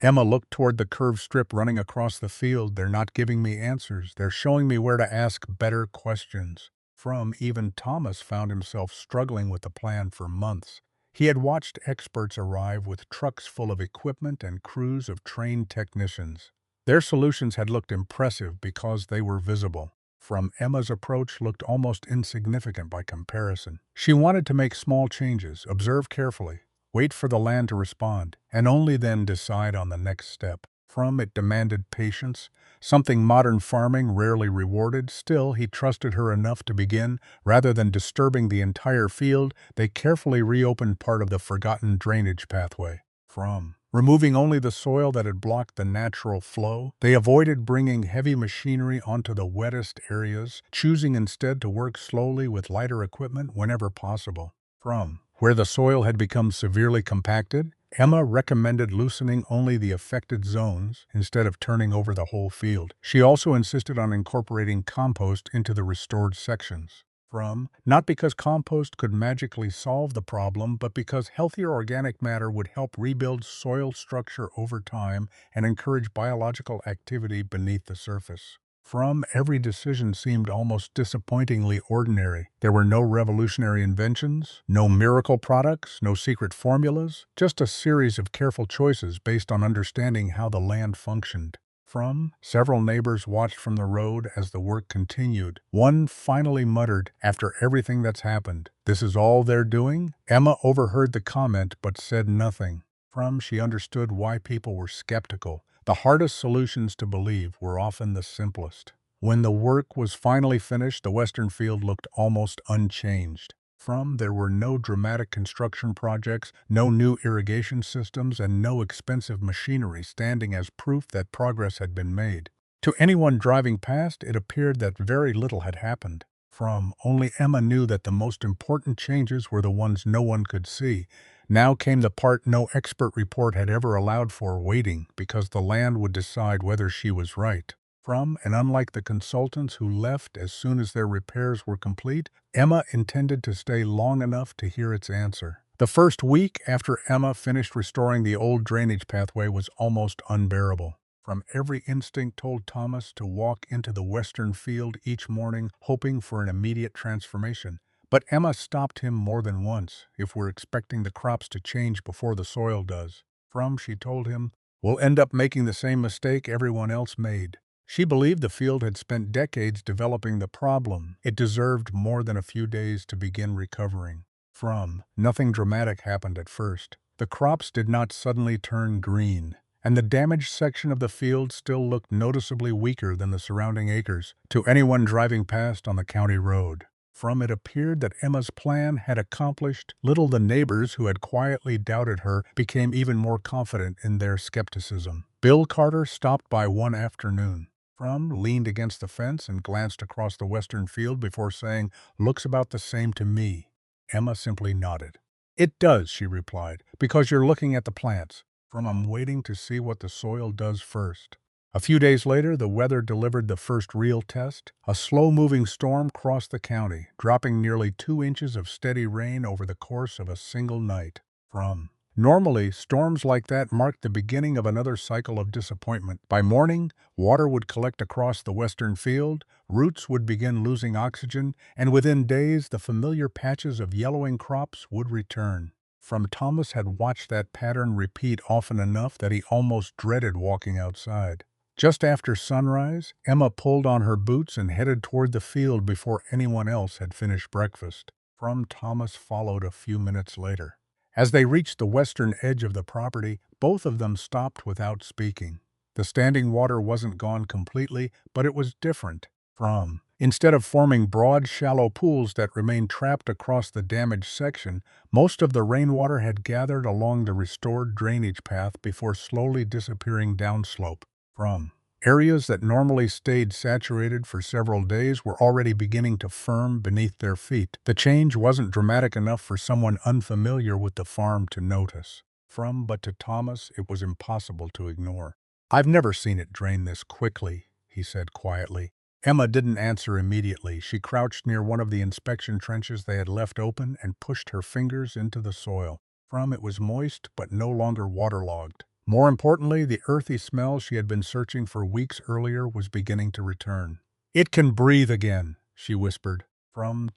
Emma looked toward the curved strip running across the field. "They're not giving me answers. They're showing me where to ask better questions." Even Thomas found himself struggling with the plan for months. He had watched experts arrive with trucks full of equipment and crews of trained technicians. Their solutions had looked impressive because they were visible. Emma's approach looked almost insignificant by comparison. She wanted to make small changes, observe carefully, wait for the land to respond, and only then decide on the next step. It demanded patience, something modern farming rarely rewarded. Still, he trusted her enough to begin. Rather than disturbing the entire field, they carefully reopened part of the forgotten drainage pathway. Removing only the soil that had blocked the natural flow, they avoided bringing heavy machinery onto the wettest areas, choosing instead to work slowly with lighter equipment whenever possible. Where the soil had become severely compacted, Emma recommended loosening only the affected zones instead of turning over the whole field. She also insisted on incorporating compost into the restored sections. Not because compost could magically solve the problem, but because healthier organic matter would help rebuild soil structure over time and encourage biological activity beneath the surface. Every decision seemed almost disappointingly ordinary. There were no revolutionary inventions, no miracle products, no secret formulas, just a series of careful choices based on understanding how the land functioned. Several neighbors watched from the road as the work continued. One finally muttered, "After everything that's happened, this is all they're doing?" Emma overheard the comment but said nothing. She understood why people were skeptical. The hardest solutions to believe were often the simplest. When the work was finally finished, the western field looked almost unchanged. There were no dramatic construction projects, no new irrigation systems, and no expensive machinery standing as proof that progress had been made. To anyone driving past, it appeared that very little had happened. Only Emma knew that the most important changes were the ones no one could see. Now came the part no expert report had ever allowed for: waiting, because the land would decide whether she was right. And unlike the consultants who left as soon as their repairs were complete, Emma intended to stay long enough to hear its answer. The first week after Emma finished restoring the old drainage pathway was almost unbearable. Every instinct told Thomas to walk into the western field each morning, hoping for an immediate transformation. But Emma stopped him more than once. "If we're expecting the crops to change before the soil does," she told him, "we'll end up making the same mistake everyone else made." She believed the field had spent decades developing the problem. It deserved more than a few days to begin recovering. Nothing dramatic happened at first. The crops did not suddenly turn green, and the damaged section of the field still looked noticeably weaker than the surrounding acres to anyone driving past on the county road. It appeared that Emma's plan had accomplished little. The neighbors who had quietly doubted her became even more confident in their skepticism. Bill Carter stopped by one afternoon. Leaned against the fence and glanced across the western field before saying, "Looks about the same to me." Emma simply nodded. "It does," she replied, "because you're looking at the plants. I'm waiting to see what the soil does first." A few days later, the weather delivered the first real test. A slow-moving storm crossed the county, dropping nearly 2 inches of steady rain over the course of a single night. Normally, storms like that marked the beginning of another cycle of disappointment. By morning, water would collect across the western field, roots would begin losing oxygen, and within days the familiar patches of yellowing crops would return. Thomas had watched that pattern repeat often enough that he almost dreaded walking outside. Just after sunrise, Emma pulled on her boots and headed toward the field before anyone else had finished breakfast. Thomas followed a few minutes later. As they reached the western edge of the property, both of them stopped without speaking. The standing water wasn't gone completely, but it was different. Instead of forming broad, shallow pools that remained trapped across the damaged section, most of the rainwater had gathered along the restored drainage path before slowly disappearing downslope. Areas that normally stayed saturated for several days were already beginning to firm beneath their feet. The change wasn't dramatic enough for someone unfamiliar with the farm to notice. But to Thomas, it was impossible to ignore. "I've never seen it drain this quickly," he said quietly. Emma didn't answer immediately. She crouched near one of the inspection trenches they had left open and pushed her fingers into the soil. It was moist, but no longer waterlogged. More importantly, the earthy smell she had been searching for weeks earlier was beginning to return. "It can breathe again," she whispered.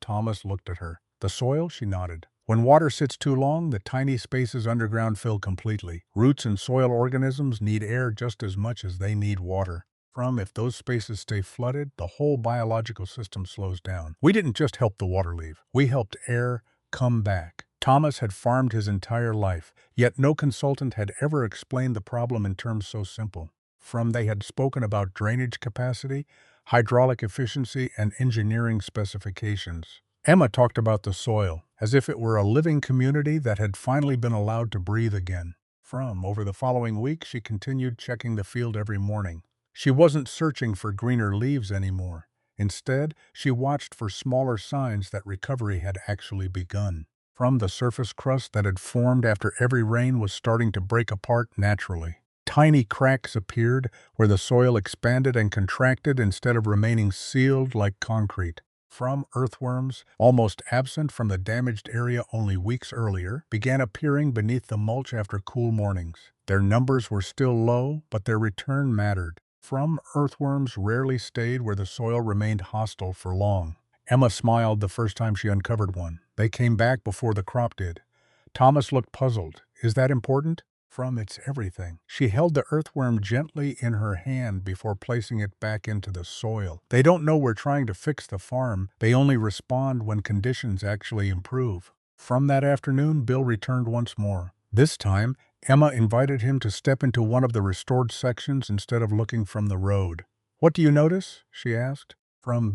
Thomas looked at her. "The soil?" She nodded. "When water sits too long, the tiny spaces underground fill completely. Roots and soil organisms need air just as much as they need water. If those spaces stay flooded, the whole biological system slows down. We didn't just help the water leave. We helped air come back." Thomas had farmed his entire life, yet no consultant had ever explained the problem in terms so simple. They had spoken about drainage capacity, hydraulic efficiency, and engineering specifications. Emma talked about the soil, as if it were a living community that had finally been allowed to breathe again. Over the following week, she continued checking the field every morning. She wasn't searching for greener leaves anymore. Instead, she watched for smaller signs that recovery had actually begun. The surface crust that had formed after every rain was starting to break apart naturally. Tiny cracks appeared where the soil expanded and contracted instead of remaining sealed like concrete. Earthworms, almost absent from the damaged area only weeks earlier, began appearing beneath the mulch after cool mornings. Their numbers were still low, but their return mattered. Earthworms rarely stayed where the soil remained hostile for long. Emma smiled the first time she uncovered one. They came back before the crop did. Thomas looked puzzled. "Is that important?" "It's everything." She held the earthworm gently in her hand before placing it back into the soil. "They don't know we're trying to fix the farm. They only respond when conditions actually improve." That afternoon, Bill returned once more. This time, Emma invited him to step into one of the restored sections instead of looking from the road. "What do you notice?" she asked.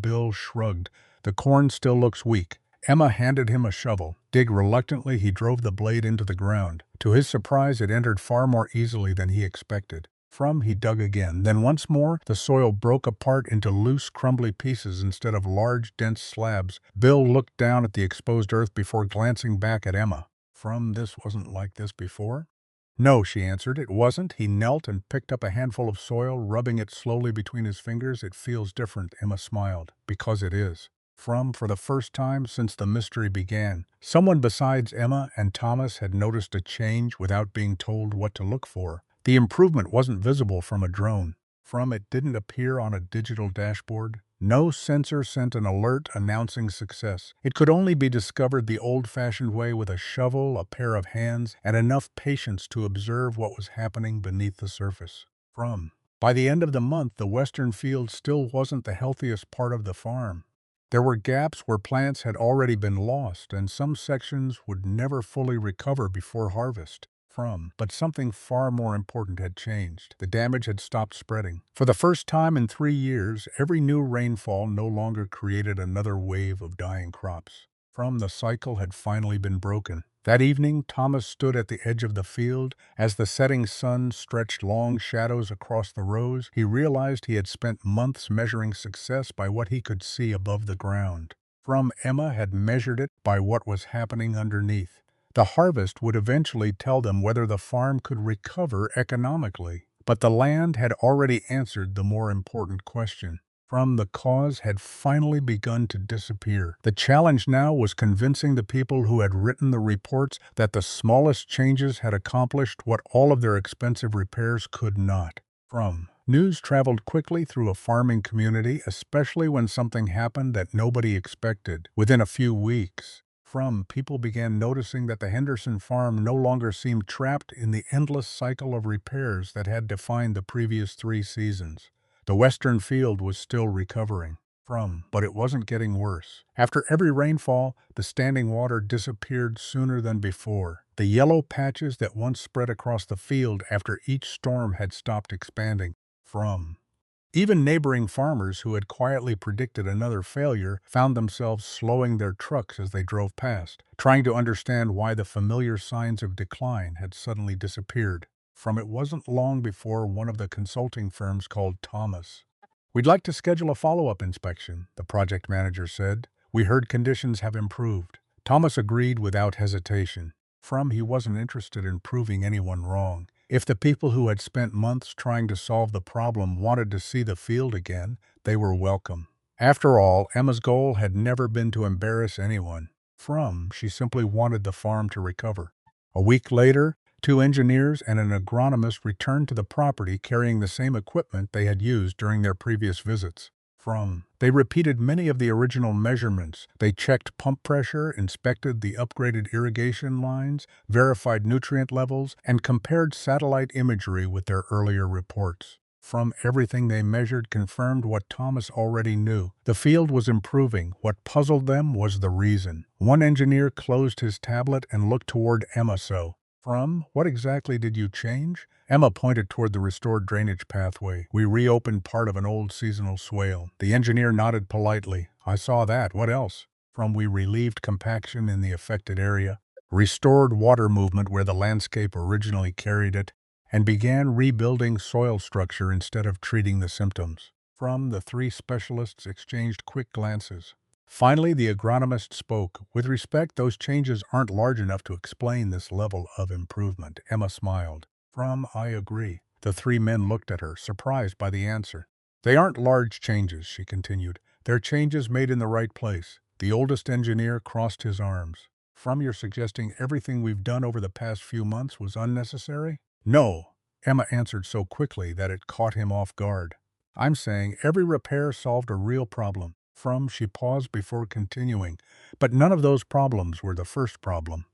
Bill shrugged. "The corn still looks weak." Emma handed him a shovel. Reluctantly, he drove the blade into the ground. To his surprise, it entered far more easily than he expected. He dug again. Then once more, the soil broke apart into loose, crumbly pieces instead of large, dense slabs. Bill looked down at the exposed earth before glancing back at Emma. "This wasn't like this before?" "No," she answered, "it wasn't." He knelt and picked up a handful of soil, rubbing it slowly between his fingers. "It feels different," Emma smiled. "Because it is." For the first time since the mystery began, someone besides Emma and Thomas had noticed a change without being told what to look for. The improvement wasn't visible from a drone. It didn't appear on a digital dashboard. No sensor sent an alert announcing success. It could only be discovered the old-fashioned way with a shovel, a pair of hands, and enough patience to observe what was happening beneath the surface. By the end of the month, the western field still wasn't the healthiest part of the farm. There were gaps where plants had already been lost, and some sections would never fully recover before harvest. But something far more important had changed. The damage had stopped spreading. For the first time in 3 years, every new rainfall no longer created another wave of dying crops. The cycle had finally been broken. That evening, Thomas stood at the edge of the field. As the setting sun stretched long shadows across the rows, he realized he had spent months measuring success by what he could see above the ground. Emma had measured it by what was happening underneath. The harvest would eventually tell them whether the farm could recover economically. But the land had already answered the more important question. The cause had finally begun to disappear. The challenge now was convincing the people who had written the reports that the smallest changes had accomplished what all of their expensive repairs could not. News traveled quickly through a farming community, especially when something happened that nobody expected. Within a few weeks, people began noticing that the Henderson farm no longer seemed trapped in the endless cycle of repairs that had defined the previous 3 seasons. The western field was still recovering. But it wasn't getting worse. After every rainfall, the standing water disappeared sooner than before. The yellow patches that once spread across the field after each storm had stopped expanding. Even neighboring farmers who had quietly predicted another failure found themselves slowing their trucks as they drove past, trying to understand why the familiar signs of decline had suddenly disappeared. From it wasn't long before one of the consulting firms called Thomas. "We'd like to schedule a follow-up inspection," the project manager said. "We heard conditions have improved." Thomas agreed without hesitation. He wasn't interested in proving anyone wrong. If the people who had spent months trying to solve the problem wanted to see the field again, they were welcome. After all, Emma's goal had never been to embarrass anyone. She simply wanted the farm to recover. A week later, 2 engineers and an agronomist returned to the property carrying the same equipment they had used during their previous visits. They repeated many of the original measurements. They checked pump pressure, inspected the upgraded irrigation lines, verified nutrient levels, and compared satellite imagery with their earlier reports. Everything they measured confirmed what Thomas already knew. The field was improving. What puzzled them was the reason. One engineer closed his tablet and looked toward Emma. What exactly did you change?" Emma pointed toward the restored drainage pathway. "We reopened part of an old seasonal swale." The engineer nodded politely. "I saw that. What else?" We relieved compaction in the affected area, restored water movement where the landscape originally carried it, and began rebuilding soil structure instead of treating the symptoms." The 3 specialists exchanged quick glances. Finally, the agronomist spoke. "With respect, those changes aren't large enough to explain this level of improvement." Emma smiled. "I agree." The 3 men looked at her, surprised by the answer. "They aren't large changes," she continued. "They're changes made in the right place." The oldest engineer crossed his arms. "You're suggesting everything we've done over the past few months was unnecessary?" "No," Emma answered so quickly that it caught him off guard. "I'm saying every repair solved a real problem." She paused before continuing. "But none of those problems were the first problem."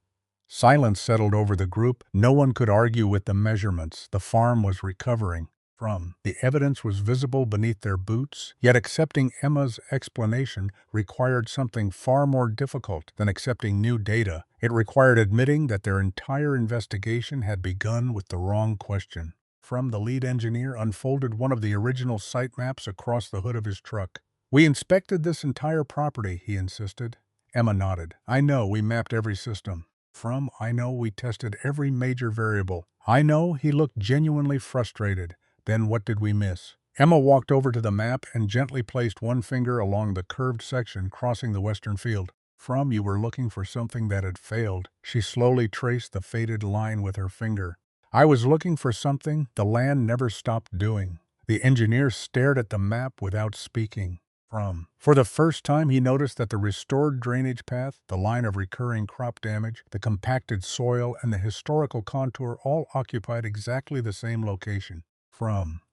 Silence settled over the group. No one could argue with the measurements. The farm was recovering. The evidence was visible beneath their boots, yet accepting Emma's explanation required something far more difficult than accepting new data. It required admitting that their entire investigation had begun with the wrong question. The lead engineer unfolded one of the original site maps across the hood of his truck. "We inspected this entire property," he insisted. Emma nodded. "I know, we mapped every system." "I know, we tested every major variable." "I know." He looked genuinely frustrated. "Then what did we miss?" Emma walked over to the map and gently placed one finger along the curved section crossing the western field. You were looking for something that had failed." She slowly traced the faded line with her finger. "I was looking for something the land never stopped doing." The engineer stared at the map without speaking. For the first time, he noticed that the restored drainage path, the line of recurring crop damage, the compacted soil, and the historical contour all occupied exactly the same location.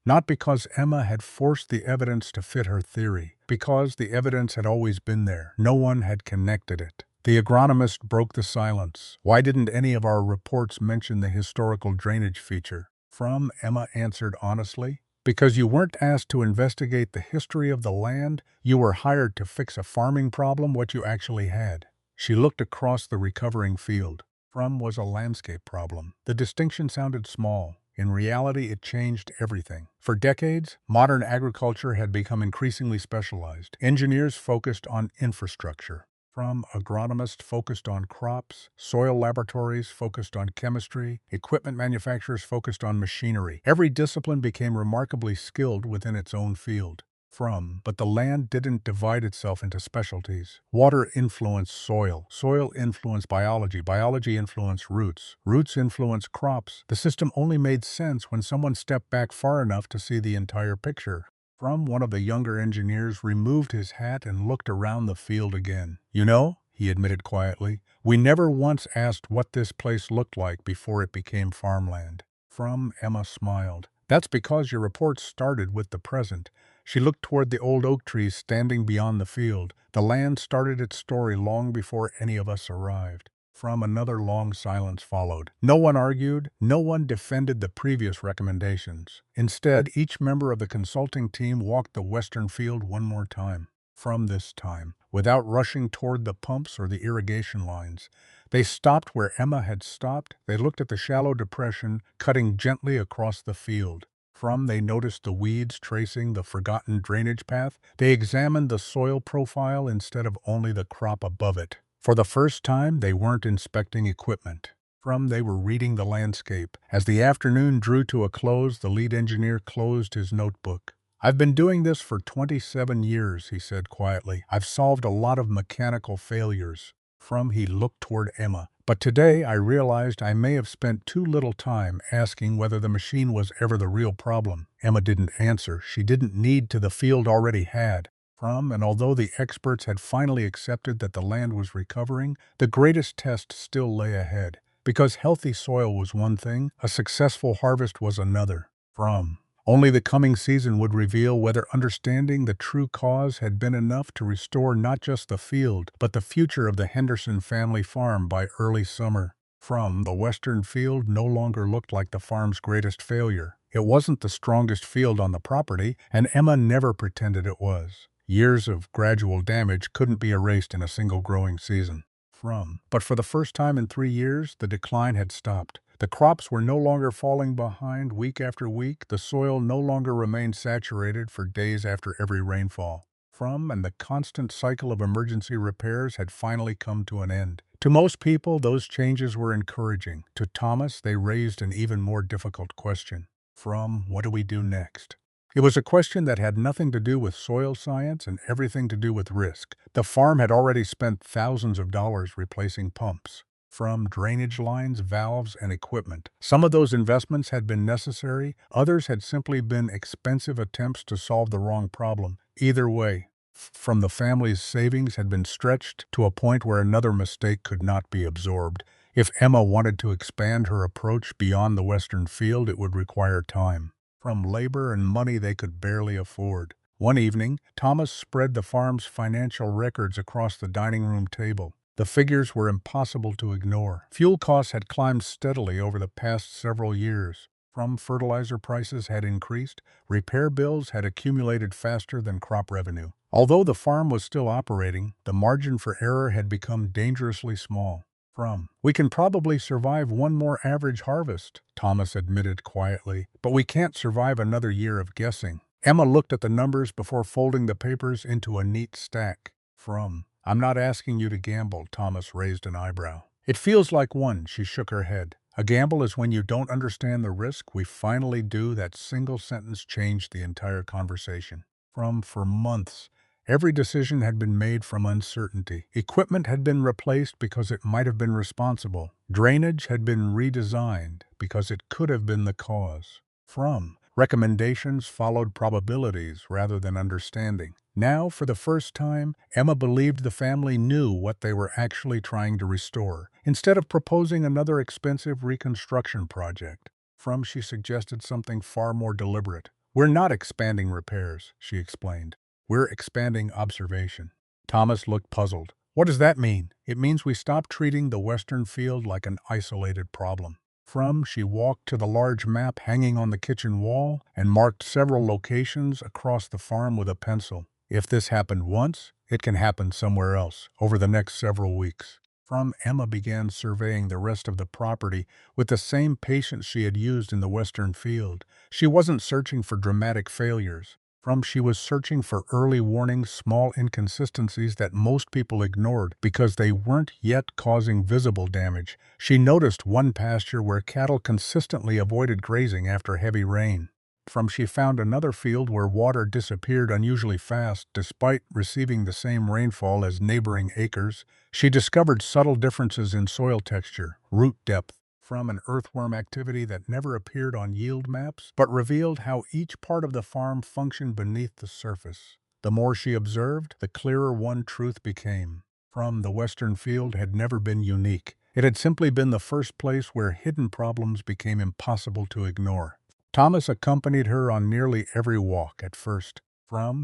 Not because Emma had forced the evidence to fit her theory, because the evidence had always been there. No one had connected it. The agronomist broke the silence. "Why didn't any of our reports mention the historical drainage feature?" Emma answered honestly. "Because you weren't asked to investigate the history of the land, you were hired to fix a farming problem what you actually had." She looked across the recovering field. Was a landscape problem. The distinction sounded small. In reality, it changed everything. For decades, modern agriculture had become increasingly specialized. Engineers focused on infrastructure. Agronomists focused on crops, soil laboratories focused on chemistry, equipment manufacturers focused on machinery. Every discipline became remarkably skilled within its own field. But the land didn't divide itself into specialties. Water influenced soil, soil influenced biology, biology influenced roots, roots influenced crops. The system only made sense when someone stepped back far enough to see the entire picture. One of the younger engineers removed his hat and looked around the field again. "You know," he admitted quietly, "we never once asked what this place looked like before it became farmland." Emma smiled. "That's because your report started with the present." She looked toward the old oak trees standing beyond the field. "The land started its story long before any of us arrived." Another long silence followed. No one argued, no one defended the previous recommendations. Instead, each member of the consulting team walked the western field one more time. This time, without rushing toward the pumps or the irrigation lines, they stopped where Emma had stopped. They looked at the shallow depression cutting gently across the field. They noticed the weeds tracing the forgotten drainage path. They examined the soil profile instead of only the crop above it. For the first time, they weren't inspecting equipment. They were reading the landscape. As the afternoon drew to a close, the lead engineer closed his notebook. "I've been doing this for 27 years, he said quietly. "I've solved a lot of mechanical failures." He looked toward Emma. "But today I realized I may have spent too little time asking whether the machine was ever the real problem." Emma didn't answer. She didn't need to. The field already had. And although the experts had finally accepted that the land was recovering, the greatest test still lay ahead. Because healthy soil was one thing, a successful harvest was another. Only the coming season would reveal whether understanding the true cause had been enough to restore not just the field, but the future of the Henderson family farm by early summer. The western field no longer looked like the farm's greatest failure. It wasn't the strongest field on the property, and Emma never pretended it was. Years of gradual damage couldn't be erased in a single growing season. But for the first time in 3 years, the decline had stopped. The crops were no longer falling behind week after week. The soil no longer remained saturated for days after every rainfall. And the constant cycle of emergency repairs had finally come to an end. To most people, those changes were encouraging. To Thomas, they raised an even more difficult question. What do we do next? It was a question that had nothing to do with soil science and everything to do with risk. The farm had already spent thousands of dollars replacing pumps, drainage lines, valves, and equipment. Some of those investments had been necessary, others had simply been expensive attempts to solve the wrong problem. Either way, the family's savings had been stretched to a point where another mistake could not be absorbed. If Emma wanted to expand her approach beyond the western field, it would require time. Labor and money they could barely afford. One evening, Thomas spread the farm's financial records across the dining room table. The figures were impossible to ignore. Fuel costs had climbed steadily over the past several years. Fertilizer prices had increased. Repair bills had accumulated faster than crop revenue. Although the farm was still operating, the margin for error had become dangerously small. "We can probably survive one more average harvest," Thomas admitted quietly, "but we can't survive another year of guessing." Emma looked at the numbers before folding the papers into a neat stack. "I'm not asking you to gamble," Thomas raised an eyebrow. "It feels like one," she shook her head. "A gamble is when you don't understand the risk. We finally do." That single sentence changed the entire conversation. For months, every decision had been made from uncertainty. Equipment had been replaced because it might have been responsible. Drainage had been redesigned because it could have been the cause. Recommendations followed probabilities rather than understanding. Now, for the first time, Emma believed the family knew what they were actually trying to restore. Instead of proposing another expensive reconstruction project, she suggested something far more deliberate. "We're not expanding repairs," she explained. "We're expanding observation." Thomas looked puzzled. "What does that mean?" "It means we stop treating the western field like an isolated problem." She walked to the large map hanging on the kitchen wall and marked several locations across the farm with a pencil. If this happened once, it can happen somewhere else over the next several weeks. Emma began surveying the rest of the property with the same patience she had used in the western field. She wasn't searching for dramatic failures. She was searching for early warnings, small inconsistencies that most people ignored because they weren't yet causing visible damage. She noticed one pasture where cattle consistently avoided grazing after heavy rain. She found another field where water disappeared unusually fast despite receiving the same rainfall as neighboring acres. She discovered subtle differences in soil texture, root depth, an earthworm activity that never appeared on yield maps, but revealed how each part of the farm functioned beneath the surface. The more she observed, the clearer one truth became. The western field had never been unique. It had simply been the first place where hidden problems became impossible to ignore. Thomas accompanied her on nearly every walk at first.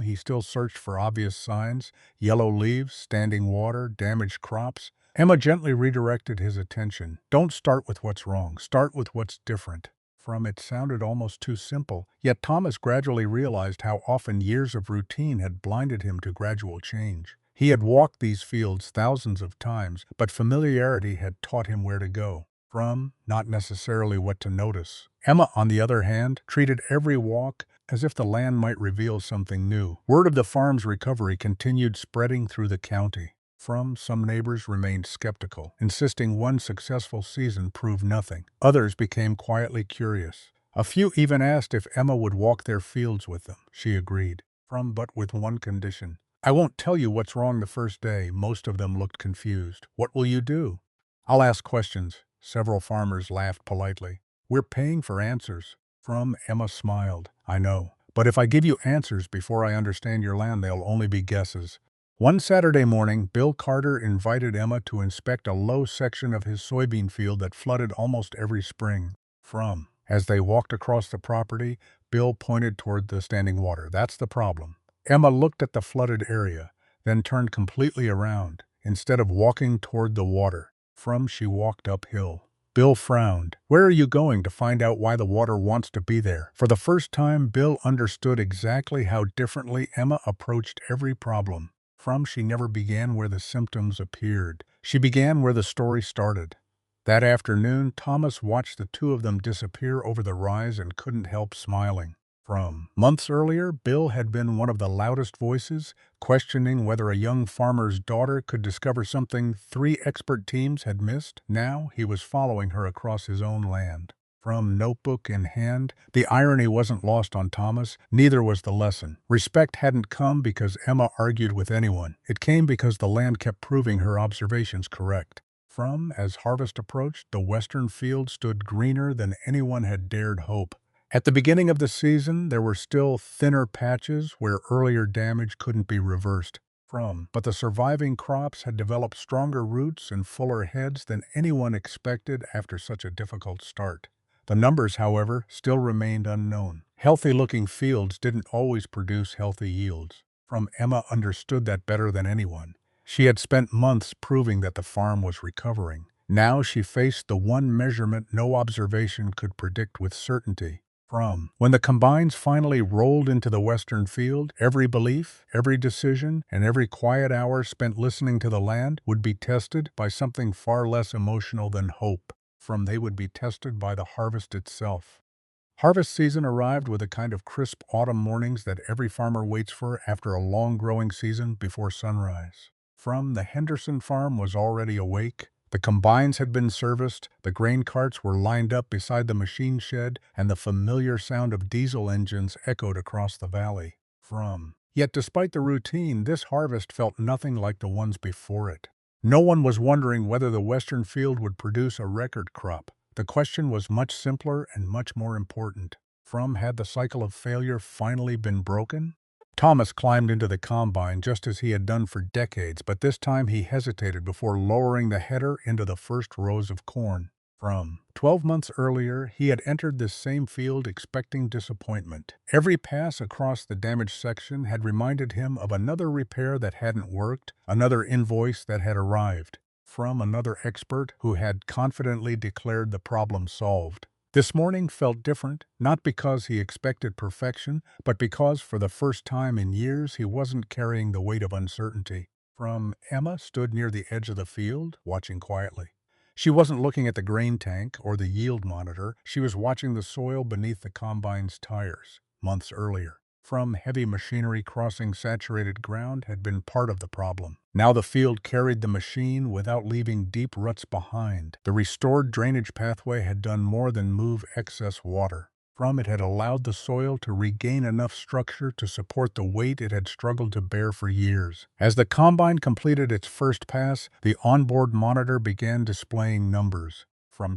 He still searched for obvious signs: yellow leaves, standing water, damaged crops. Emma gently redirected his attention. "Don't start with what's wrong. Start with what's different." It sounded almost too simple, yet Thomas gradually realized how often years of routine had blinded him to gradual change. He had walked these fields thousands of times, but familiarity had taught him where to go. Not necessarily what to notice. Emma, on the other hand, treated every walk as if the land might reveal something new. Word of the farm's recovery continued spreading through the county. From some neighbors remained skeptical, insisting one successful season proved nothing. Others became quietly curious. A few even asked if Emma would walk their fields with them. She agreed. But with one condition. I won't tell you what's wrong the first day. Most of them looked confused. What will you do? I'll ask questions. Several farmers laughed politely. We're paying for answers. Emma smiled. I know. But if I give you answers before I understand your land, they'll only be guesses. One Saturday morning, Bill Carter invited Emma to inspect a low section of his soybean field that flooded almost every spring. As they walked across the property, Bill pointed toward the standing water. That's the problem. Emma looked at the flooded area, then turned completely around. Instead of walking toward the water, she walked uphill. Bill frowned. Where are you going? To find out why the water wants to be there. For the first time, Bill understood exactly how differently Emma approached every problem. She never began where the symptoms appeared. She began where the story started. That afternoon, Thomas watched the two of them disappear over the rise and couldn't help smiling. Months earlier, Bill had been one of the loudest voices, questioning whether a young farmer's daughter could discover something 3 expert teams had missed. Now he was following her across his own land. Notebook in hand, the irony wasn't lost on Thomas, neither was the lesson. Respect hadn't come because Emma argued with anyone. It came because the land kept proving her observations correct. As harvest approached, the western field stood greener than anyone had dared hope. At the beginning of the season, there were still thinner patches where earlier damage couldn't be reversed. But the surviving crops had developed stronger roots and fuller heads than anyone expected after such a difficult start. The numbers, however, still remained unknown. Healthy-looking fields didn't always produce healthy yields. Emma understood that better than anyone. She had spent months proving that the farm was recovering. Now she faced the one measurement no observation could predict with certainty. When the combines finally rolled into the western field, every belief, every decision, and every quiet hour spent listening to the land would be tested by something far less emotional than hope. They would be tested by the harvest itself. Harvest season arrived with a kind of crisp autumn mornings that every farmer waits for after a long growing season before sunrise. The Henderson farm was already awake. The combines had been serviced, the grain carts were lined up beside the machine shed, and the familiar sound of diesel engines echoed across the valley. Yet despite the routine, this harvest felt nothing like the ones before it. No one was wondering whether the western field would produce a record crop. The question was much simpler and much more important. Had the cycle of failure finally been broken? Thomas climbed into the combine just as he had done for decades, but this time he hesitated before lowering the header into the first rows of corn. 12 months earlier, he had entered this same field expecting disappointment. Every pass across the damaged section had reminded him of another repair that hadn't worked, another invoice that had arrived, from another expert who had confidently declared the problem solved. This morning felt different, not because he expected perfection, but because for the first time in years he wasn't carrying the weight of uncertainty. Emma stood near the edge of the field, watching quietly. She wasn't looking at the grain tank or the yield monitor. She was watching the soil beneath the combine's tires. Months earlier, heavy machinery crossing saturated ground had been part of the problem. Now the field carried the machine without leaving deep ruts behind. The restored drainage pathway had done more than move excess water. It had allowed the soil to regain enough structure to support the weight it had struggled to bear for years. As the combine completed its first pass, the onboard monitor began displaying numbers.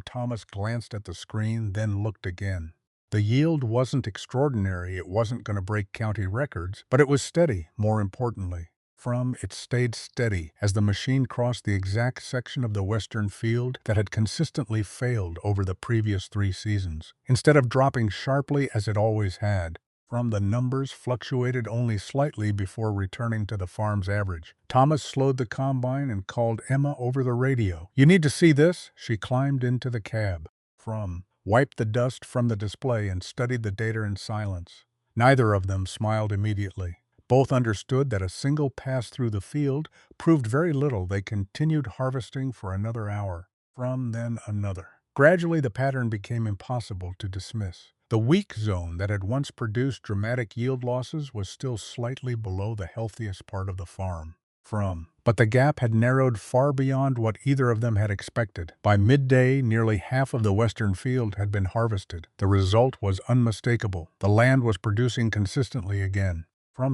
Thomas glanced at the screen, then looked again. The yield wasn't extraordinary, it wasn't going to break county records, but it was steady, more importantly. It stayed steady as the machine crossed the exact section of the western field that had consistently failed over the previous 3 seasons. Instead of dropping sharply as it always had, the numbers fluctuated only slightly before returning to the farm's average. Thomas slowed the combine and called Emma over the radio. "You need to see this." She climbed into the cab. Wiped the dust from the display and studied the data in silence. Neither of them smiled immediately. Both understood that a single pass through the field proved very little. They continued harvesting for another hour. Then another. Gradually, the pattern became impossible to dismiss. The weak zone that had once produced dramatic yield losses was still slightly below the healthiest part of the farm. But the gap had narrowed far beyond what either of them had expected. By midday, nearly half of the western field had been harvested. The result was unmistakable. The land was producing consistently again.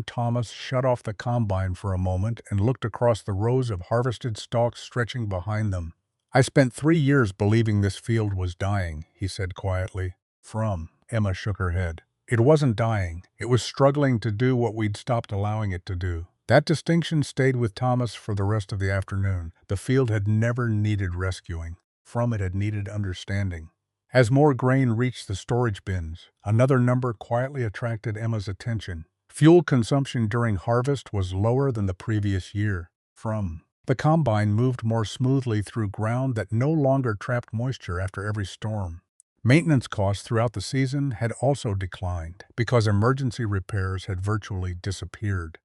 Thomas shut off the combine for a moment and looked across the rows of harvested stalks stretching behind them. "I spent 3 years believing this field was dying," he said quietly. Emma shook her head. "It wasn't dying. It was struggling to do what we'd stopped allowing it to do." That distinction stayed with Thomas for the rest of the afternoon. The field had never needed rescuing. It had needed understanding. As more grain reached the storage bins, another number quietly attracted Emma's attention. Fuel consumption during harvest was lower than the previous year. The combine moved more smoothly through ground that no longer trapped moisture after every storm. Maintenance costs throughout the season had also declined because emergency repairs had virtually disappeared.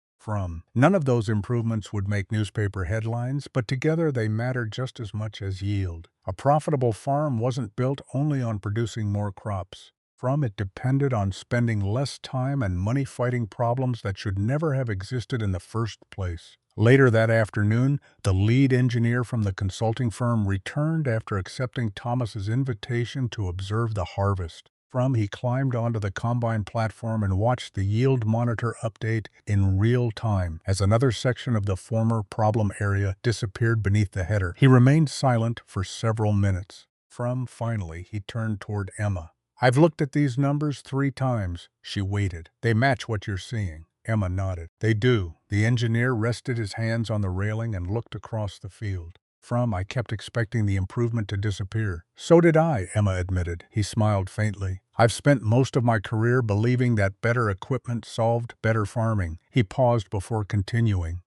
None of those improvements would make newspaper headlines, but together they mattered just as much as yield. A profitable farm wasn't built only on producing more crops. It depended on spending less time and money fighting problems that should never have existed in the first place. Later that afternoon, the lead engineer from the consulting firm returned after accepting Thomas's invitation to observe the harvest. He climbed onto the combine platform and watched the yield monitor update in real time as another section of the former problem area disappeared beneath the header. He remained silent for several minutes. Finally, he turned toward Emma. "I've looked at these numbers 3 times. She waited. "They match what you're seeing." Emma nodded. "They do." The engineer rested his hands on the railing and looked across the field. "I kept expecting the improvement to disappear." "So did I," Emma admitted. He smiled faintly. "I've spent most of my career believing that better equipment solved better farming." He paused before continuing.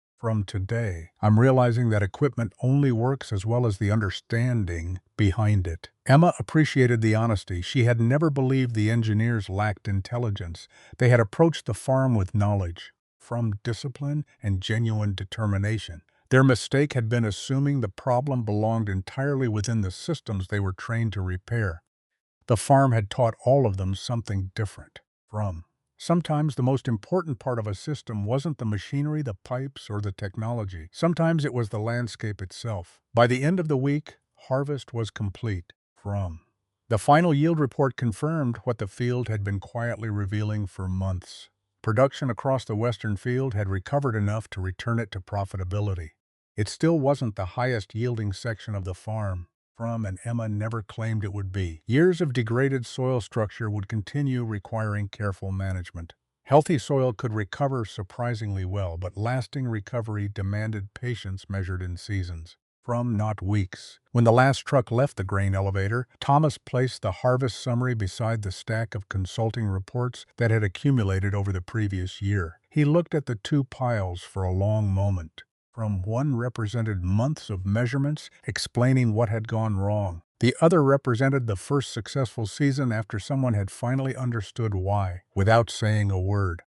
Today, I'm realizing that equipment only works as well as the understanding behind it." Emma appreciated the honesty. She had never believed the engineers lacked intelligence. They had approached the farm with knowledge, discipline, and genuine determination. Their mistake had been assuming the problem belonged entirely within the systems they were trained to repair. The farm had taught all of them something different. Sometimes the most important part of a system wasn't the machinery, the pipes, or the technology. Sometimes it was the landscape itself. By the end of the week, harvest was complete. The final yield report confirmed what the field had been quietly revealing for months. Production across the western field had recovered enough to return it to profitability. It still wasn't the highest yielding section of the farm, and Emma never claimed it would be. Years of degraded soil structure would continue requiring careful management. Healthy soil could recover surprisingly well, but lasting recovery demanded patience measured in seasons. Not weeks. When the last truck left the grain elevator, Thomas placed the harvest summary beside the stack of consulting reports that had accumulated over the previous year. He looked at the 2 piles for a long moment. One represented months of measurements explaining what had gone wrong. The other represented the first successful season after someone had finally understood why, without saying a word.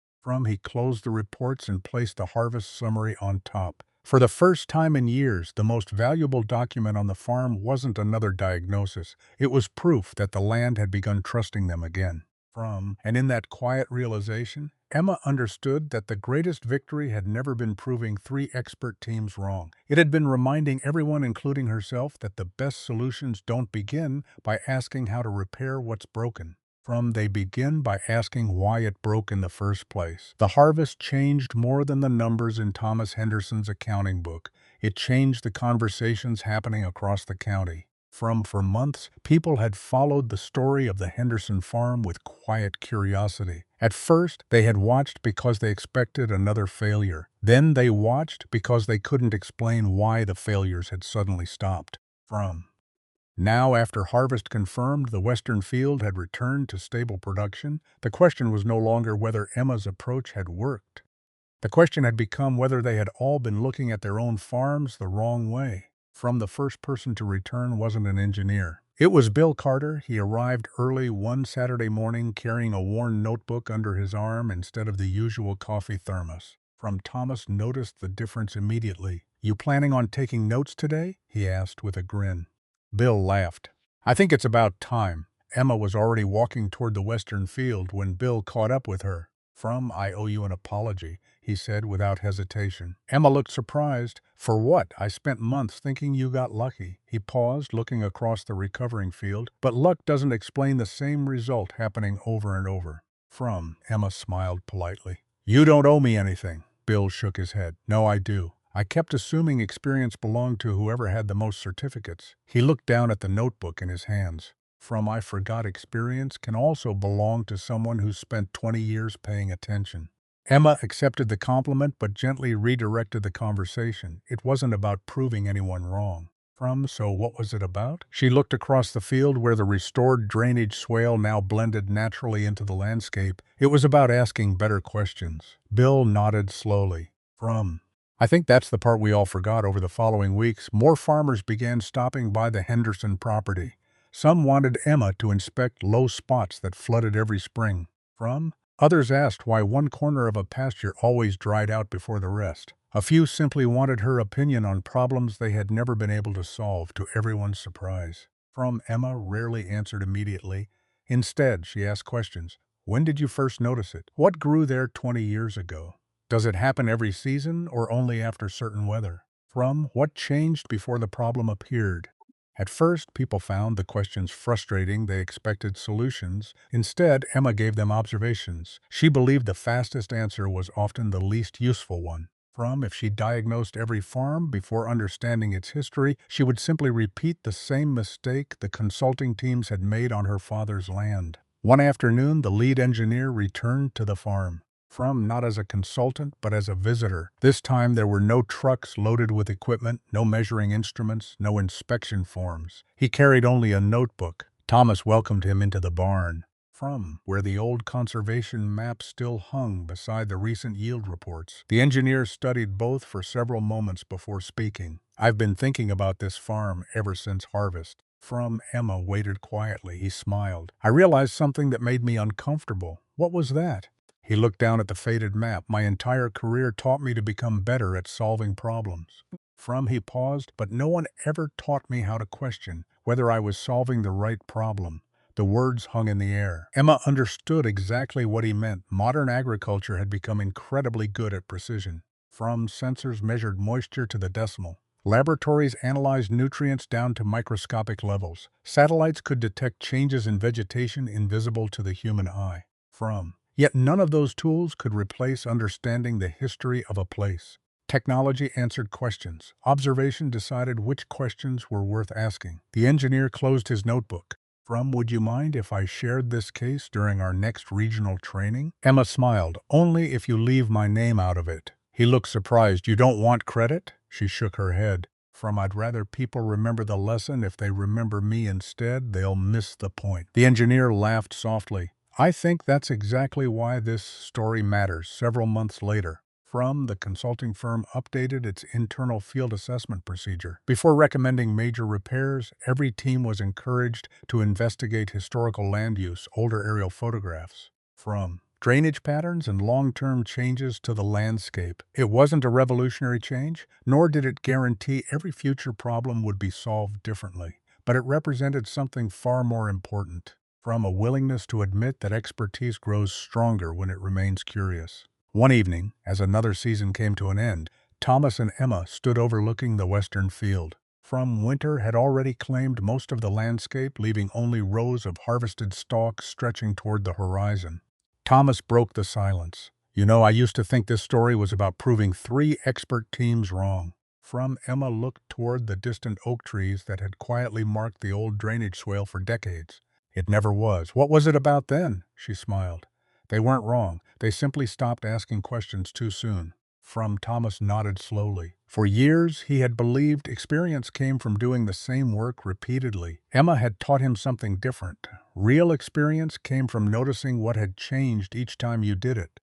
He closed the reports and placed the harvest summary on top. For the first time in years, the most valuable document on the farm wasn't another diagnosis. It was proof that the land had begun trusting them again. And in that quiet realization, Emma understood that the greatest victory had never been proving 3 expert teams wrong. It had been reminding everyone, including herself, that the best solutions don't begin by asking how to repair what's broken. They begin by asking why it broke in the first place. The harvest changed more than the numbers in Thomas Henderson's accounting book. It changed the conversations happening across the county. For months, people had followed the story of the Henderson farm with quiet curiosity. At first, they had watched because they expected another failure. Then they watched because they couldn't explain why the failures had suddenly stopped. Now, after harvest confirmed the western field had returned to stable production, the question was no longer whether Emma's approach had worked. The question had become whether they had all been looking at their own farms the wrong way. The first person to return wasn't an engineer. It was Bill Carter. He arrived early one Saturday morning carrying a worn notebook under his arm instead of the usual coffee thermos. Thomas noticed the difference immediately. "You planning on taking notes today?" he asked with a grin. Bill laughed. "I think it's about time." Emma was already walking toward the western field when Bill caught up with her. I owe you an apology, he said without hesitation. Emma looked surprised. For what? I spent months thinking you got lucky. He paused, looking across the recovering field. But luck doesn't explain the same result happening over and over. Emma smiled politely. You don't owe me anything. Bill shook his head. No, I do. I kept assuming experience belonged to whoever had the most certificates. He looked down at the notebook in his hands. I forgot experience can also belong to someone who spent 20 years paying attention. Emma accepted the compliment but gently redirected the conversation. It wasn't about proving anyone wrong. So what was it about? She looked across the field where the restored drainage swale now blended naturally into the landscape. It was about asking better questions. Bill nodded slowly. I think that's the part we all forgot. Over the following weeks, more farmers began stopping by the Henderson property. Some wanted Emma to inspect low spots that flooded every spring. Others asked why one corner of a pasture always dried out before the rest. A few simply wanted her opinion on problems they had never been able to solve, to everyone's surprise. Emma rarely answered immediately. Instead, she asked questions. When did you first notice it? What grew there 20 years ago? Does it happen every season or only after certain weather? What changed before the problem appeared? At first, people found the questions frustrating. They expected solutions. Instead, Emma gave them observations. She believed the fastest answer was often the least useful one. If she diagnosed every farm before understanding its history, she would simply repeat the same mistake the consulting teams had made on her father's land. One afternoon, the lead engineer returned to the farm. Not as a consultant, but as a visitor. This time there were no trucks loaded with equipment, no measuring instruments, no inspection forms. He carried only a notebook. Thomas welcomed him into the barn, where the old conservation map still hung beside the recent yield reports. The engineer studied both for several moments before speaking. I've been thinking about this farm ever since harvest. Emma waited quietly. He smiled. I realized something that made me uncomfortable. What was that? He looked down at the faded map. My entire career taught me to become better at solving problems. He paused, but no one ever taught me how to question whether I was solving the right problem. The words hung in the air. Emma understood exactly what he meant. Modern agriculture had become incredibly good at precision. Sensors measured moisture to the decimal. Laboratories analyzed nutrients down to microscopic levels. Satellites could detect changes in vegetation invisible to the human eye. Yet none of those tools could replace understanding the history of a place. Technology answered questions. Observation decided which questions were worth asking. The engineer closed his notebook. Would you mind if I shared this case during our next regional training? Emma smiled. Only if you leave my name out of it. He looked surprised. You don't want credit? She shook her head. I'd rather people remember the lesson. If they remember me instead, they'll miss the point. The engineer laughed softly. I think that's exactly why this story matters. Several months later, the consulting firm updated its internal field assessment procedure. Before recommending major repairs, every team was encouraged to investigate historical land use, older aerial photographs, drainage patterns and long-term changes to the landscape. It wasn't a revolutionary change, nor did it guarantee every future problem would be solved differently, but it represented something far more important. A willingness to admit that expertise grows stronger when it remains curious. One evening, as another season came to an end, Thomas and Emma stood overlooking the western field. Winter had already claimed most of the landscape, leaving only rows of harvested stalks stretching toward the horizon. Thomas broke the silence. I used to think this story was about proving 3 expert teams wrong. Emma looked toward the distant oak trees that had quietly marked the old drainage swale for decades. It never was. What was it about then? She smiled. They weren't wrong. They simply stopped asking questions too soon. Thomas nodded slowly. For years, he had believed experience came from doing the same work repeatedly. Emma had taught him something different. Real experience came from noticing what had changed each time you did it.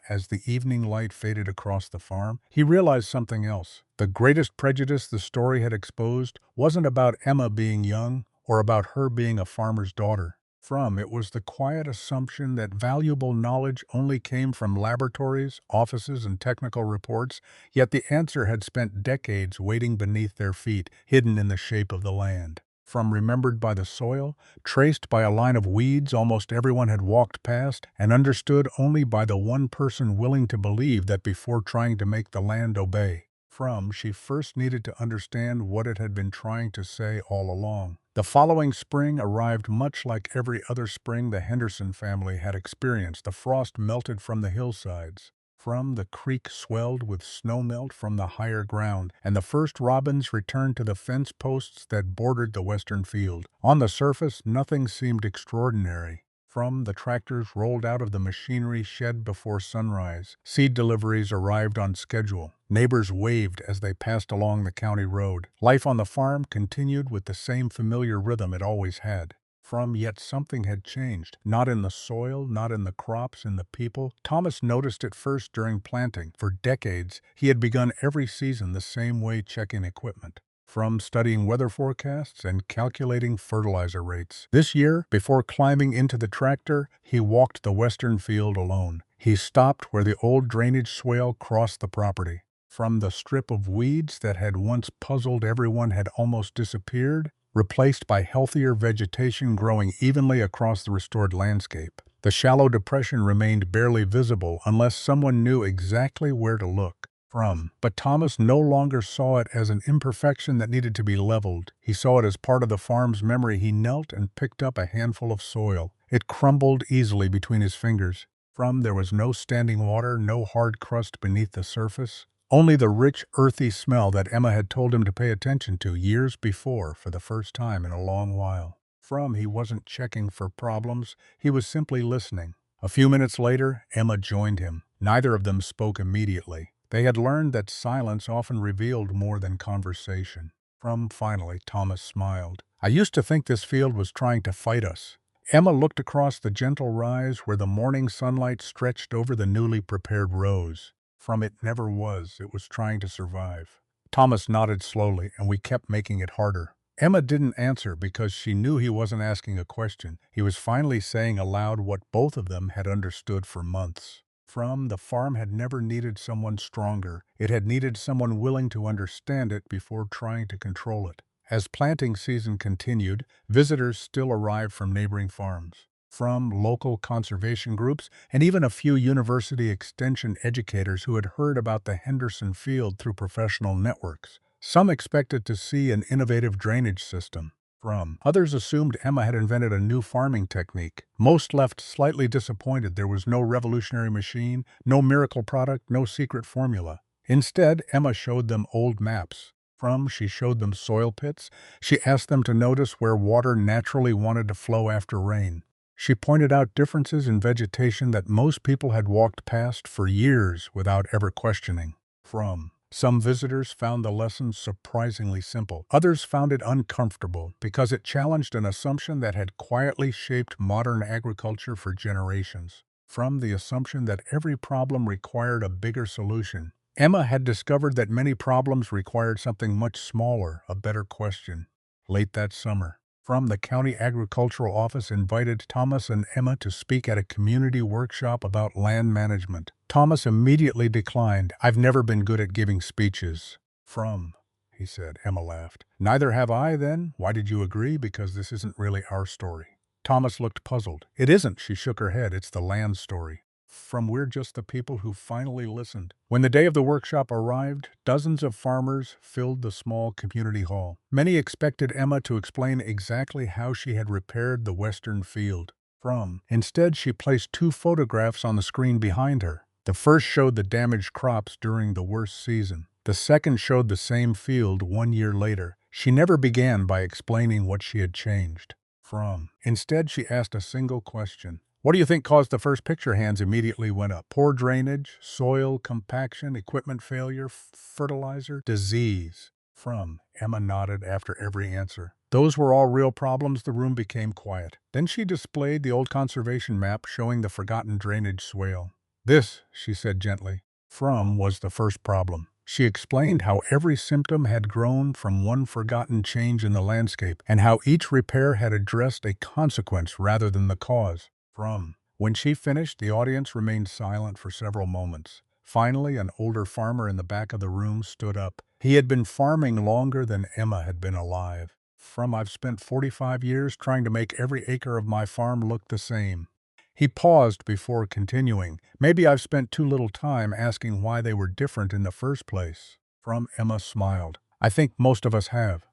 As the evening light faded across the farm, he realized something else. The greatest prejudice the story had exposed wasn't about Emma being young, or about her being a farmer's daughter. It was the quiet assumption that valuable knowledge only came from laboratories, offices, and technical reports, yet the answer had spent decades waiting beneath their feet, hidden in the shape of the land. From remembered by the soil, traced by a line of weeds almost everyone had walked past, and understood only by the one person willing to believe that before trying to make the land obey. From, she first needed to understand what it had been trying to say all along. The following spring arrived much like every other spring the Henderson family had experienced. The frost melted from the hillsides. From, the creek swelled with snowmelt from the higher ground, and the first robins returned to the fence posts that bordered the western field. On the surface, nothing seemed extraordinary. From, the tractors rolled out of the machinery shed before sunrise. Seed deliveries arrived on schedule. Neighbors waved as they passed along the county road. Life on the farm continued with the same familiar rhythm it always had. From, yet something had changed. Not in the soil, not in the crops, in the people. Thomas noticed it first during planting. For decades, he had begun every season the same way, checking equipment. From, studying weather forecasts and calculating fertilizer rates. This year, before climbing into the tractor, he walked the western field alone. He stopped where the old drainage swale crossed the property. From, the strip of weeds that had once puzzled everyone had almost disappeared, replaced by healthier vegetation growing evenly across the restored landscape. The shallow depression remained barely visible unless someone knew exactly where to look. From, but Thomas no longer saw it as an imperfection that needed to be leveled. He saw it as part of the farm's memory. He knelt and picked up a handful of soil. It crumbled easily between his fingers. From, there was no standing water, no hard crust beneath the surface. Only the rich, earthy smell that Emma had told him to pay attention to years before for the first time in a long while. From, he wasn't checking for problems, he was simply listening. A few minutes later, Emma joined him. Neither of them spoke immediately. They had learned that silence often revealed more than conversation. From, finally, Thomas smiled. I used to think this field was trying to fight us. Emma looked across the gentle rise where the morning sunlight stretched over the newly prepared rows. From, it never was. It was trying to survive. Thomas nodded slowly, and we kept making it harder. Emma didn't answer because she knew he wasn't asking a question. He was finally saying aloud what both of them had understood for months. From, the farm had never needed someone stronger. It had needed someone willing to understand it before trying to control it. As planting season continued, visitors still arrived from neighboring farms. From, local conservation groups, and even a few university extension educators who had heard about the Henderson field through professional networks. Some expected to see an innovative drainage system. From, others assumed Emma had invented a new farming technique. Most left slightly disappointed. There was no revolutionary machine, no miracle product, no secret formula. Instead, Emma showed them old maps. From, she showed them soil pits. She asked them to notice where water naturally wanted to flow after rain. She pointed out differences in vegetation that most people had walked past for years without ever questioning. From, some visitors found the lessons surprisingly simple. Others found it uncomfortable because it challenged an assumption that had quietly shaped modern agriculture for generations. From, the assumption that every problem required a bigger solution. Emma had discovered that many problems required something much smaller, a better question. Late that summer, From, the county agricultural office invited Thomas and Emma to speak at a community workshop about land management. Thomas immediately declined. I've never been good at giving speeches. From, he said. Emma laughed. Neither have I, then. Why did you agree? Because this isn't really our story. Thomas looked puzzled. It isn't, she shook her head. It's the land story. From, we're just the people who finally listened. When the day of the workshop arrived, dozens of farmers filled the small community hall. Many expected Emma to explain exactly how she had repaired the western field. From, instead, she placed two photographs on the screen behind her. The first showed the damaged crops during the worst season. The second showed the same field 1 year later. She never began by explaining what she had changed. From, instead, she asked a single question. What do you think caused the first picture? Hands immediately went up. Poor drainage, soil compaction, equipment failure, fertilizer, disease. From, Emma nodded after every answer. Those were all real problems. The room became quiet. Then she displayed the old conservation map showing the forgotten drainage swale. This, she said gently, From, was the first problem. She explained how every symptom had grown from one forgotten change in the landscape, and how each repair had addressed a consequence rather than the cause. From, when she finished, the audience remained silent for several moments. Finally, an older farmer in the back of the room stood up. He had been farming longer than Emma had been alive. From I've spent 45 years trying to make every acre of my farm look the same. He paused before continuing. Maybe I've spent too little time asking why they were different in the first place. From Emma smiled. I think most of us have.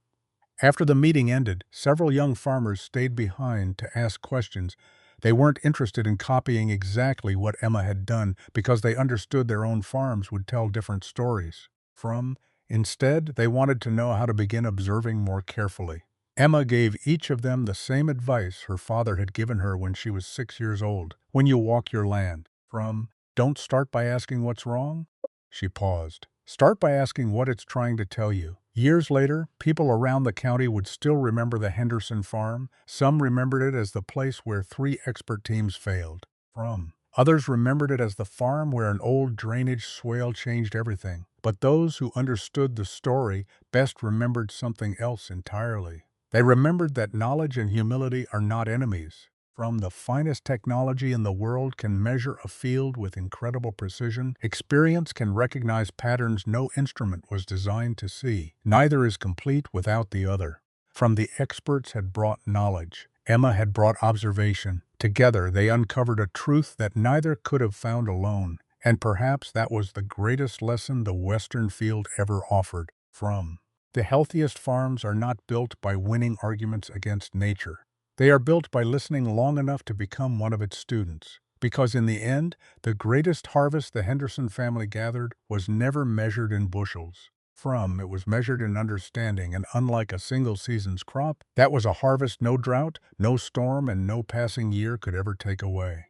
After the meeting ended, several young farmers stayed behind to ask questions. They weren't interested in copying exactly what Emma had done because they understood their own farms would tell different stories. Instead, they wanted to know how to begin observing more carefully. Emma gave each of them the same advice her father had given her when she was 6 years old. When you walk your land. Don't start by asking what's wrong. She paused. Start by asking what it's trying to tell you. Years later, people around the county would still remember the Henderson farm. Some remembered it as the place where 3 expert teams failed. Others remembered it as the farm where an old drainage swale changed everything. But those who understood the story best remembered something else entirely. They remembered that knowledge and humility are not enemies. The finest technology in the world can measure a field with incredible precision. Experience can recognize patterns no instrument was designed to see. Neither is complete without the other. The experts had brought knowledge. Emma had brought observation. Together, they uncovered a truth that neither could have found alone. And perhaps that was the greatest lesson the Western field ever offered. The healthiest farms are not built by winning arguments against nature. They are built by listening long enough to become one of its students. Because in the end, the greatest harvest the Henderson family gathered was never measured in bushels. It was measured in understanding, and unlike a single season's crop, that was a harvest no drought, no storm, and no passing year could ever take away.